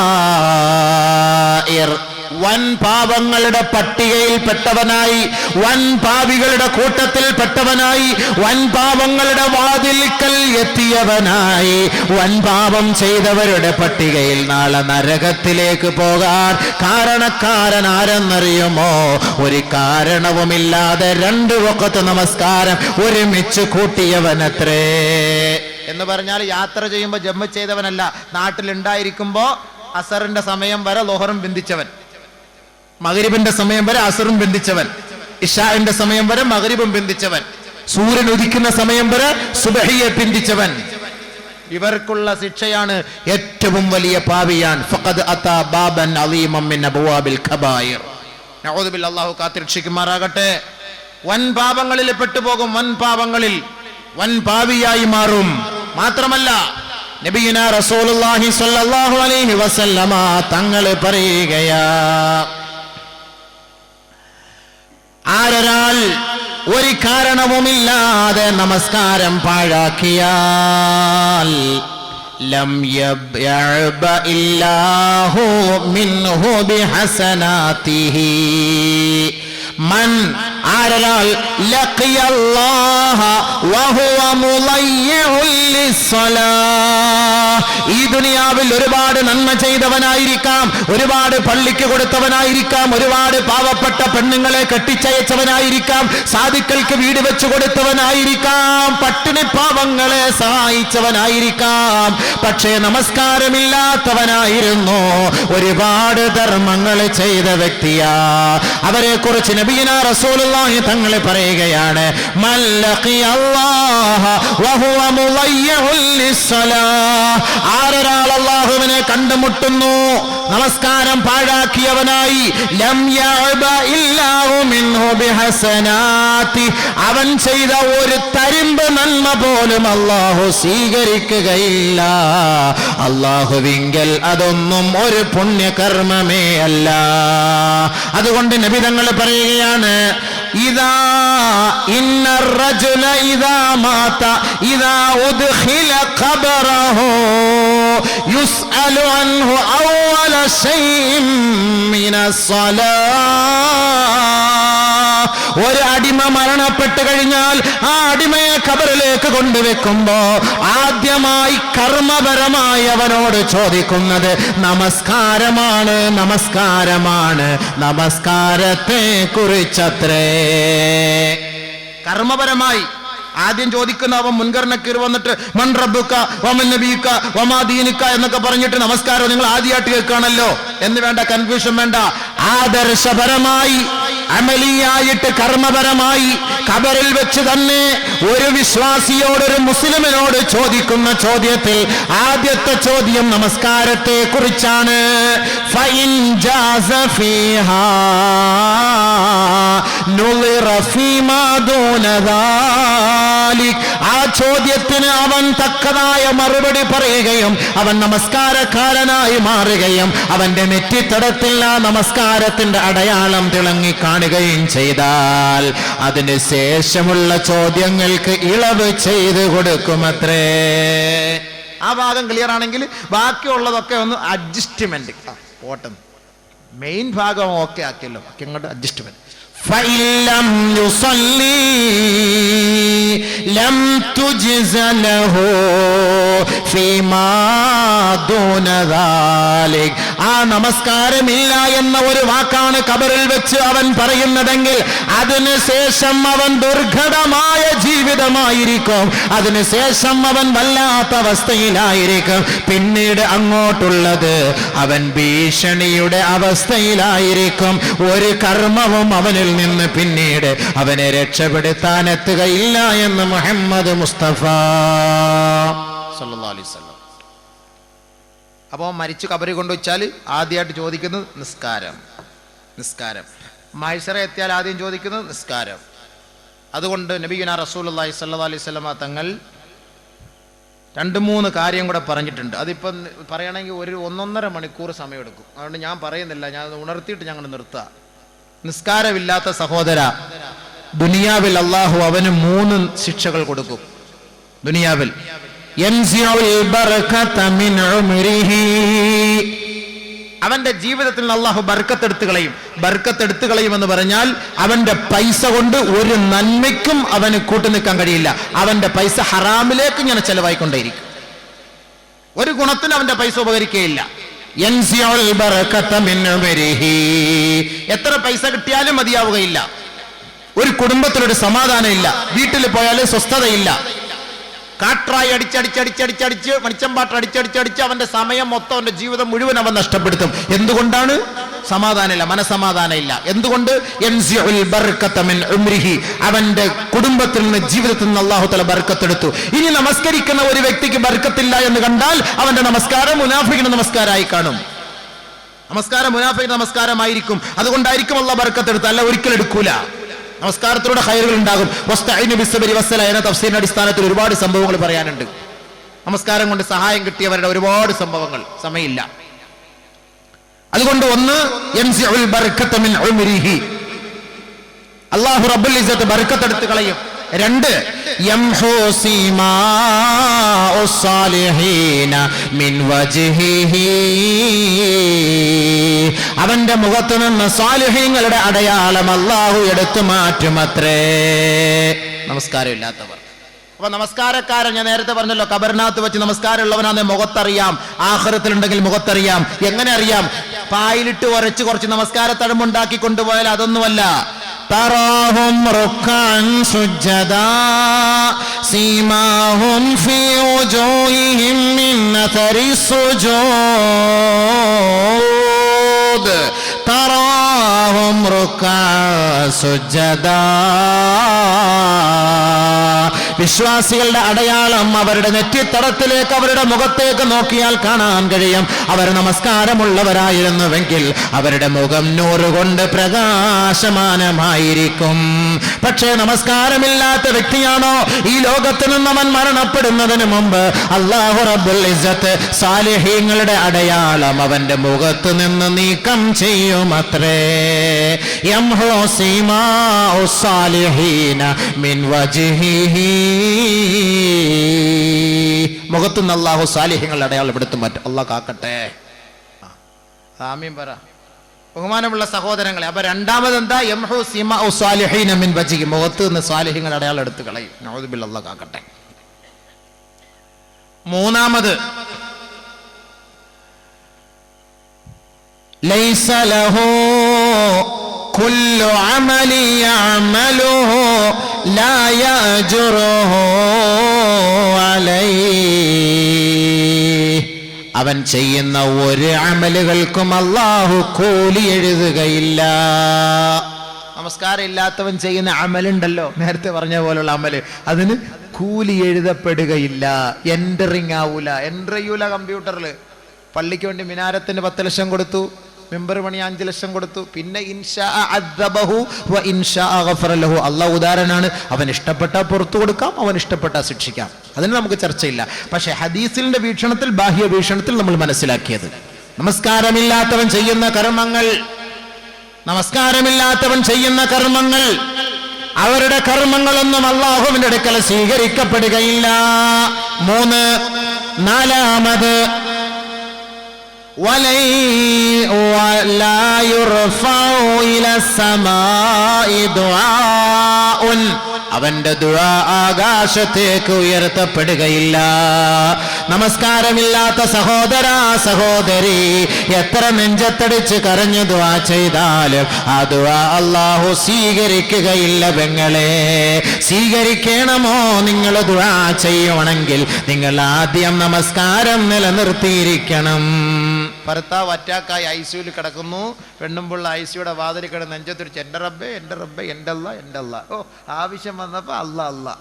വൻ പാപങ്ങളുടെ പട്ടികയിൽപ്പെട്ടവനായി, വൻ പാപികളുടെ കൂട്ടത്തിൽപ്പെട്ടവനായി, വൻ പാപങ്ങളുടെ വാതിൽക്കൽ എത്തിയവനായി, വൻ പാപം ചെയ്തവരുടെ പട്ടികയിൽ നാളെ നരകത്തിലേക്ക് പോകാൻ കാരണക്കാരൻ ആരെന്നറിയുമോ? ഒരു കാരണവുമില്ലാതെ 2 വഖത്ത് നമസ്കാരം ഒരുമിച്ച് കൂട്ടിയവനത്രേ. എന്ന് പറഞ്ഞാൽ യാത്ര ചെയ്യുമ്പോൾ ജമ്മ ചെയ്തവനല്ല, നാട്ടിലുണ്ടായിരിക്കുമ്പോ അസറിന്റെ സമയം വരെ ലോഹറും ബന്ധിച്ചവൻ, മഗ്രിബിന്റെ സമയം വരെ അസറും ബന്ധിച്ചവൻ, ഇശാഇന്റെ സമയം വരെ മഗ്രിബും ബന്ധിച്ചവൻ, സൂര്യൻ ഉദിക്കുന്ന സമയം വരെ സുബഹിയെ ബന്ധിച്ചവൻ. ഇവർക്കുള്ള ശിക്ഷയാണ് ഏറ്റവും വലിയ പാപിയാൻ. ഫഖദ് അതാ ബാബൻ അളീമൻ മിൻ അബ്വാബിൽ കബായിർ. നഊദു ബില്ലാഹി, അല്ലാഹു കാത്തിരക്ഷിക്കുമാറാകട്ടെ. വൻ പാപങ്ങളിൽ പെട്ടുപോകും, വൻ പാപങ്ങളിൽ വൻ പാപിയായി മാറും. മാത്രമല്ല നബിയുനാ റസൂലുള്ളാഹി സ്വല്ലല്ലാഹു അലൈഹി വസല്ലമ തങ്ങൾ പറയുകയാ, ആരൊരാൾ ഒരു കാരണവുമില്ലാതെ നമസ്കാരം പാഴാക്കിയാൽ ലം യബ്യഅബ ഇല്ലാഹു മിൻഹു ബിഹസനാതിഹി. മൻ ആരൊരാൾ ലഖിയല്ലാഹ വഹുവ മുളയ്യിഉൽ ലിസ്സലാഹ്. ഈ ദുനിയാവിൽ ഒരുപാട് നന്മ ചെയ്തവനായിരിക്കാം, ഒരുപാട് പള്ളിക്ക് കൊടുത്തവനായിരിക്കാം, ഒരുപാട് പാവപ്പെട്ട പെണ്ണുങ്ങളെ കെട്ടിച്ചയച്ചവനായിരിക്കാം, സാധുക്കൾക്ക് വീട് വെച്ചു കൊടുത്തവനായിരിക്കാം, പട്ടിണി പാവങ്ങളെ സഹായിച്ചവനായിരിക്കാം. പക്ഷേ നമസ്കാരമില്ലാത്തവനായിരുന്നു, ഒരുപാട് ധർമ്മങ്ങൾ ചെയ്ത വ്യക്തിയാ. അവരെ കുറിച്ച് നബിയുനാ റസൂലുള്ളാഹി തങ്ങൾ പറയുകയാണ്, മൻ ലഖിയല്ലാഹ വഹുവ മുളയ്യിഉൽ ലിസ്സലാഹ്. ആരൊരാൾ അല്ലാഹുവിനെ കണ്ടുമുട്ടുന്നു നമസ്കാരം പാഴാക്കിയവനായി, ലം യഅബ ഇല്ലാഹു മിൻഹു ബിഹസനാതി. അവൻ ചെയ്ത ഒരു തരിമ്പ് നന്മ പോലും അല്ലാഹു സ്വീകരിക്കുകയില്ല. അല്ലാഹുവിങ്കൽ അതൊന്നും ഒരു പുണ്യകർമ്മമേ അല്ല. അതുകൊണ്ട് നബി തങ്ങൾ പറയുകയാണ്, ഇദാ ഇന്ന റജുല ഇദാ മാത ഇദാ ഉദ്ഖില ഖബറഹു യുസ്അലു അൻഹു അവ്വല ശൈഇൻ മിനസ് സ്വലാഹ്. ഒരു അടിമ മരണപ്പെട്ട് കഴിഞ്ഞാൽ ആ അടിമയെ ഖബറിലേക്ക് കൊണ്ടുവെക്കുമ്പോ ആദ്യമായി കർമ്മപരമായി അവനോട് ചോദിക്കുന്നത് നമസ്കാരമാണ്, നമസ്കാരമാണ്, നമസ്കാരത്തെ കുറിച്ചത്രേ. കർമ്മപരമായി ആദ്യം ചോദിക്കുന്ന അവൻ മുൻകർ നക്കീർ വന്നിട്ട് മൻ റബ്ബുക വമൻ നബിയുക വമാ ദീനുക എന്നൊക്കെ പറഞ്ഞിട്ട് നമസ്കാരം നിങ്ങൾ ആദ്യമായിട്ട് കേൾക്കുകയാണല്ലോ എന്ന് വേണ്ട, കൺഫ്യൂഷൻ വേണ്ട. ആദർശപരമായി അമലിയായിട്ട് കർമ്മപരമായി ഖബറിൽ വെച്ച് തന്നെ ഒരു വിശ്വാസിയോട്, ഒരു മുസ്ലിമിനോട് ചോദിക്കുന്ന ചോദ്യത്തിൽ ആദ്യത്തെ ചോദ്യം നമസ്കാരത്തെ കുറിച്ചാണ്. ഫഇൻ ജാസ ഫീഹാ നുളിറ ഫീമാ ദൂന ദാലിക്. ആ ചോദ്യത്തിന് അവൻ തക്കതായ മറുപടി പറയുകയും അവൻ നമസ്കാരക്കാരനായി മാറുകയും അവന്റെ നെറ്റിത്തടത്തിൽ ആ നമസ്കാരത്തിന്റെ അടയാളം തിളങ്ങി കാണുകയും ചെയ്താൽ അതിന് ശേഷമുള്ള ചോദ്യങ്ങൾക്ക് ഇളവ് ചെയ്തു കൊടുക്കുമത്രേ. ആ ഭാഗം ക്ലിയർ ആണെങ്കിൽ ബാക്കിയുള്ളതൊക്കെ ഒന്ന് അഡ്ജസ്റ്റ്മെന്റ് പോട്ടെ. മെയിൻ ഭാഗം ഓക്കെ ആക്കിയല്ലോ, ഇങ്ങോട്ട് അഡ്ജസ്റ്റ്മെന്റ്. فَإِلَّمْ يُصَلِّي لَمْ تُجْزَ لَهُ فِيمَا دُونَ ذَلِكَ. ആ നമസ്കാരമില്ല എന്ന ഒരു വാക്കാണ് ഖബറിൽ വെച്ച് അവൻ പറയുന്നതെങ്കിൽ അതിനുശേഷം അവൻ ദുർഘടമായ ജീവിതമായിരിക്കും, അതിനുശേഷം അവൻ വല്ലാത്ത അവസ്ഥയിലായിരിക്കും. പിന്നീട് അങ്ങോട്ടുള്ളത് അവൻ ഭീഷണിയുടെ അവസ്ഥയിലായിരിക്കും. ഒരു കർമ്മവും അവനിൽ നിന്ന് പിന്നീട് അവനെ രക്ഷപ്പെടുത്താൻ എത്തുകയില്ല എന്ന് മുഹമ്മദ് മുസ്തഫ സല്ലല്ലാഹു അലൈഹി വസല്ലം. അപ്പോൾ മരിച്ചു കബറി കൊണ്ടുവച്ചാൽ ആദ്യമായിട്ട് ചോദിക്കുന്നത് നിസ്കാരം. നിസ്കാരം മഹ്ശറ എത്തിയാൽ ആദ്യം ചോദിക്കുന്നത് നിസ്കാരം. അതുകൊണ്ട് നബിയുനാ റസൂലുള്ളാഹി സ്വല്ലല്ലാഹു അലൈഹി വസല്ലമ തങ്ങൾ 2-3 കാര്യം കൂടെ പറഞ്ഞിട്ടുണ്ട്. അതിപ്പം പറയണമെങ്കിൽ 1-1.5 മണിക്കൂർ സമയമെടുക്കും. അതുകൊണ്ട് ഞാൻ പറയുന്നില്ല, ഞാൻ ഉണർത്തിയിട്ട് ഞങ്ങൾ നിർത്താം. നിസ്കാരമില്ലാത്ത സഹോദര, ദുനിയാവിൽ അള്ളാഹു അവന് 3 ശിക്ഷകൾ കൊടുക്കും. ദുനിയാവിൽ അവന്റെ ജീവിതത്തിൽ അള്ളാഹു ബർക്കത്തെടുത്ത് കളയും എന്ന് പറഞ്ഞാൽ അവന്റെ പൈസ കൊണ്ട് ഒരു നന്മയ്ക്കും അവന് കൂട്ടു നിൽക്കാൻ കഴിയില്ല. അവന്റെ പൈസ ഹറാമിലേക്ക് ഇങ്ങനെ ചെലവായിക്കൊണ്ടേയിരിക്കും. ഒരു ഗുണത്തിന് അവന്റെ പൈസ ഉപകരിക്കുകയില്ല. എത്ര പൈസ കിട്ടിയാലും മതിയാവുകയില്ല. ഒരു കുടുംബത്തിലൊരു സമാധാനം ഇല്ല. വീട്ടിൽ പോയാലും സ്വസ്ഥതയില്ല. കാട്രായി അടിച്ചടിച്ച് മണിച്ചമ്പാട്ട് അടിച്ചടിച്ച് അവന്റെ സമയം മൊത്തം, അവന്റെ ജീവിതം മുഴുവൻ അവൻ നഷ്ടപ്പെടുത്തും. എന്തുകൊണ്ടാണ്? സമാധാനമില്ല, മനസമാധാനമില്ല. എന്തുകൊണ്ട്? അവന്റെ കുടുംബത്തിൽ നിന്ന്, ജീവിതത്തിൽ നിന്ന് അല്ലാഹു തആല ബർക്കത്തെടുത്തു. ഇനി നമസ്കരിക്കുന്ന ഒരു വ്യക്തിക്ക് ബർക്കത്തില്ല എന്ന് കണ്ടാൽ അവന്റെ നമസ്കാരം മുനാഫിഖിന്റെ നമസ്കാരമായി കാണും. നമസ്കാരം മുനാഫിഖിന്റെ നമസ്കാരമായിരിക്കും. അതുകൊണ്ടായിരിക്കും അല്ലാഹു ബർക്കത്തെടുത്ത്. അല്ല, ഒരിക്കലും എടുക്കൂല. നമസ്കാരത്തിലൂടെ ഖൈറുകൾ ഉണ്ടാകും. വസ്തഈനു ബിസ്സബ്രി വസ്സലാ എന്ന തഫ്സീറിന്റെ അടിസ്ഥാനത്തിൽ ഒരുപാട് സംഭവങ്ങൾ പറയാനുണ്ട്. നമസ്കാരം കൊണ്ട് സഹായം കിട്ടിയവരുടെ ഒരുപാട് സംഭവങ്ങൾ, സമയമില്ല. അതുകൊണ്ട് ഒന്ന്, യൻസിഉൽ ബർക്കത മിൻ ഉംരിഹി, അല്ലാഹു റബ്ബുൽ ഇസ്സത്ത് ബർക്കത്തെടുത്ത് കളയും. 2, യംഹു സീമാഉസ് സാലിഹീന മിൻ വജ്ഹിഹി, അവന്റെ മുഖത്ത് നിന്ന് സാലിഹീങ്ങളുടെ അടയാളം അല്ലാഹു എടുത്തു മാറ്റുമത്രേ. നമസ്കാരമില്ലാത്തവർ. അപ്പൊ നമസ്കാരക്കാരൻ, ഞാൻ നേരത്തെ പറഞ്ഞല്ലോ, ഖബറിനകത്ത് വെച്ച് നമസ്കാരമുള്ളവനാണ് മുഖത്തറിയാം. ആഖിറത്തിലുണ്ടെങ്കിൽ മുഖത്തറിയാം. എങ്ങനെ അറിയാം? പായിലിട്ട് ഉരച്ച് കുറച്ച് നമസ്കാര തഴമ്പുണ്ടാക്കി കൊണ്ടുപോയാൽ അതൊന്നുമല്ല. തറാഹും റുക്അൻ സുജ്ജദാ സീമാഹും ഫീ വുജൂഹിഹിം മിൻ അഥരി സുജൂദ്, തറാഹും റുക്അൻ സുജ്ജദാ, വിശ്വാസികളുടെ അടയാളം അവരുടെ നെറ്റിത്തടത്തിലേക്ക്, അവരുടെ മുഖത്തേക്ക് നോക്കിയാൽ കാണാൻ കഴിയും. അവർ നമസ്കാരമുള്ളവരായിരുന്നുവെങ്കിൽ അവരുടെ മുഖം നൂറ് കൊണ്ട് പ്രകാശമാനമായിരിക്കും. പക്ഷേ നമസ്കാരമില്ലാത്ത വ്യക്തിയാണോ ഈ ലോകത്ത് നിന്ന് അവൻ മരണപ്പെടുന്നതിന് മുമ്പ് അല്ലാഹു റബ്ബുൽ ഇസ്സത്ത് സാലിഹീങ്ങളുടെ അടയാളം അവന്റെ മുഖത്ത് നിന്ന് നീക്കം ചെയ്യുമത്രേ. യംഹു സീമാഉസ് സാലിഹീന മിൻ വജ്ഹിഹി, മുഖത്തുനിന്ന് അല്ലാഹു സാലിഹ്യങ്ങളുടെ അടയാളപ്പെടുത്തും മാറ്റും. അല്ലാഹു കാക്കട്ടെ. ആമീൻ പറ. ബഹുമാനമുള്ള സഹോദരങ്ങളെ, അപ്പൊ രണ്ടാമത് എന്താ? യംഹു സീമാഉസ് സാലിഹീന മിൻ വജ്ഹിഹി, മുഖത്തുനിന്ന് സാലിഹ്യങ്ങളുടെ അടയാളം എടുത്ത് കളയും. നഊദു ബില്ലാഹ്, അല്ലാഹു കാക്കട്ടെ. മൂന്നാമത്, ലൈസ ലഹു കുല്ലു അമലി യഅമലുഹു ലാ യഅജുറുഹു അലൈഹി, അവൻ ചെയ്യുന്ന ഒരു അമലുകൾക്കും അല്ലാഹു കൂലി എഴുതുകയില്ല. നമസ്കാരം ഇല്ലാത്തവൻ ചെയ്യുന്ന അമലുണ്ടല്ലോ, നേരത്തെ പറഞ്ഞ പോലുള്ള അമല്, അതിന് കൂലി എഴുതപ്പെടുകയില്ല. എൻറ്ററിങ് ആവൂല, എൻ്റർ ചെയ്യൂല കമ്പ്യൂട്ടറിൽ. പള്ളിക്ക് വേണ്ടി മിനാരത്തിന് 10 ലക്ഷം കൊടുത്തു, മെമ്പർ പണി 5 ലക്ഷം കൊടുത്തു, പിന്നെ ഇൻഷാ അദ്ദബഹു വ ഇൻഷാ ഗഫറ ലഹു. അല്ലാഹു ഉദാഹരണമാണ്. അവൻ ഇഷ്ടപ്പെട്ടാൽ പുറത്തു കൊടുക്കാം, അവൻ ഇഷ്ടപ്പെട്ടാൽ ശിക്ഷിക്കാം. അതിന് നമുക്ക് ചർച്ചയില്ല. പക്ഷേ ഹദീസിന്റെ വീക്ഷണത്തിൽ, ബാഹ്യ വീക്ഷണത്തിൽ നമ്മൾ മനസ്സിലാക്കിയത്, നമസ്കാരമില്ലാത്തവൻ ചെയ്യുന്ന കർമ്മങ്ങൾ, അവരുടെ കർമ്മങ്ങളൊന്നും അല്ലാഹുവിന്റെ അടുക്കൽ സ്വീകരിക്കപ്പെടുകയില്ല. 3, 4, ولا يرفع إلى السماء دعاء, അവന്റെ ദുആ ആകാശത്തേക്ക് ഉയർത്തപ്പെടുകയില്ല. നമസ്കാരമില്ലാത്ത സഹോദര സഹോദരി എത്ര നെഞ്ചത്തടിച്ച് കരഞ്ഞു ദുആ ചെയ്താലും ആ ദുആ അല്ലാഹു സ്വീകരിക്കുകയില്ല. പെങ്ങളെ, സ്വീകരിക്കണമോ നിങ്ങൾ ദുആ ചെയ്യണമെങ്കിൽ നിങ്ങൾ ആദ്യം നമസ്കാരം നിലനിർത്തിയിരിക്കണം. ഭർത്താവ് അറ്റാക്കായി ഐസിയുയിൽ കിടക്കുന്നു, പെണ്ണുമ്പോൾ ഐസിയുടെ വാതിൽ കിടന്ന് നെഞ്ചത്തിരിച്ച് എൻ്റെ റബ്ബേ എൻ്റെ റബ്ബേ എൻ്റെ അല്ലാ എൻ്റെ അല്ലാ. ഓ, ആവശ്യം വന്നപ്പോൾ അല്ലാ അല്ലാ,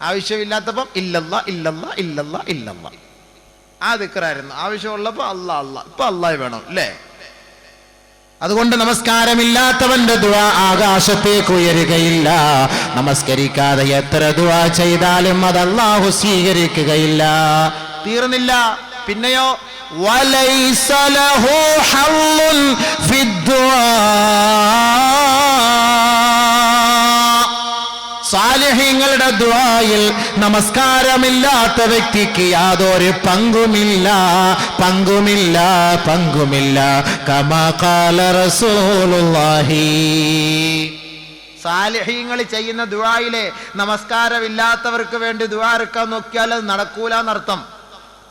ആവശ്യമില്ലാത്തപ്പം ഇല്ലല്ലാ ഇല്ലല്ലാ ഇല്ലല്ലാ ഇല്ലല്ലാ. ആ ദിക്റായിരുന്നു. ആവശ്യമുള്ളപ്പോൾ അല്ലാ അല്ലാ. ഇപ്പം അല്ലാഹ് വേണം അല്ലേ? അതുകൊണ്ട് നമസ്കാരമില്ലാത്തവന്റെ ദുആ ആകാശത്തേക്ക് ഉയരുകയില്ല. നമസ്കരിക്കാതെ എത്ര ദുആ ചെയ്താലും അത് അല്ലാഹു സ്വീകരിക്കുകയില്ല. തീർന്നില്ല, പിന്നെയോ വലൈസ ലഹു ഹള്ളുൻ ഫിദ്ദുആ. സാലിഹീങ്ങളുടെ ദുആയിൽ നമസ്കാരമില്ലാത്ത വ്യക്തിക്ക് യാതൊരു പങ്കുമില്ല. കമാ ഖാല റസൂലുള്ളാഹി. സാലിഹീങ്ങൾ ചെയ്യുന്ന ദുആയിലെ നമസ്കാരമില്ലാത്തവർക്ക് വേണ്ടി ദുആ ഇറക്കാൻ നോക്കിയാൽ അത് നടക്കൂല എന്നർത്ഥം.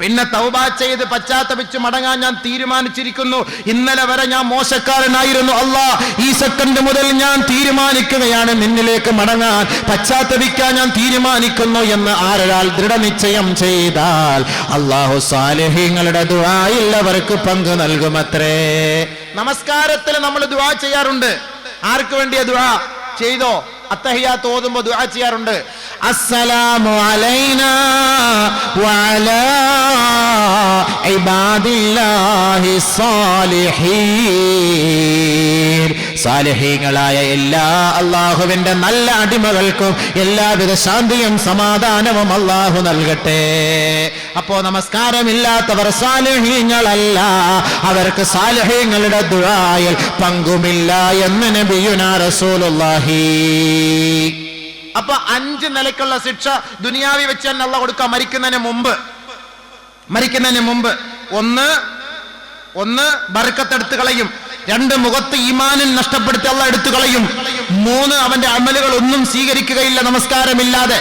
പിന്നെ തൗബ ചെയ്ത് പശ്ചാത്തപിച്ച് മടങ്ങാൻ ഞാൻ തീരുമാനിച്ചിരിക്കുന്നു. ഇന്നലെ വരെ ഞാൻ മോശക്കാരനായിരുന്നു, അല്ലാഹ് ഈ സെക്കൻഡ് മുതൽ ഞാൻ തീരുമാനിക്കുകയാണ് നിന്നിലേക്ക് മടങ്ങാൻ, പശ്ചാത്തപിക്കാൻ ഞാൻ തീരുമാനിക്കുന്നു എന്ന് ആരൊരാൾ ദൃഢനിശ്ചയം ചെയ്താൽ അല്ലാഹു സാലിഹീങ്ങളുടെ ദുആയിൽ അവർക്ക് പങ്ക് നൽകുമത്രേ. നമസ്കാരത്തിൽ നമ്മൾ ദുആ ചെയ്യാറുണ്ട്. ആർക്ക് വേണ്ടിയ ദുആ ചെയ്തോ? അത്തഹിയാത്ത് ഓതുമ്പോ ദുആ ചെയ്യാറുണ്ട്. അസ്സലാമു അലൈനാ വഅലാ ഇബാദില്ലാഹി സ്വാലിഹീൻ. സാലിഹീങ്ങളായ എല്ലാ അല്ലാഹുവിന്റെ നല്ല അടിമകൾക്കും എല്ലാവിധ ശാന്തിയും സമാധാനവും അല്ലാഹു നൽകട്ടെ. അപ്പോ നമസ്കാരമില്ലാത്തവർ സാലിഹീങ്ങളല്ല, അവർക്ക് സാലിഹീങ്ങളുടെ ദുആയിൽ പങ്കുമില്ല എന്ന് നബിയുനാ റസൂലുള്ളാഹി. അപ്പൊ 5 നിലയ്ക്കുള്ള ശിക്ഷ ദുനിയാവി വെച്ച് തന്നെ അല്ലാഹു കൊടുക്കുക മരിക്കുന്നതിന് മുമ്പ്. ഒന്ന് ബർക്കത്ത് കളയും. 2 മുഖത്ത് ഈമാനിൽ നഷ്ടപ്പെടുത്തി അല്ലാഹു എടുത്തു കളയും. 3 അവന്റെ അമലുകൾ ഒന്നും സ്വീകരിക്കുകയില്ല നമസ്കാരമില്ലാതെ.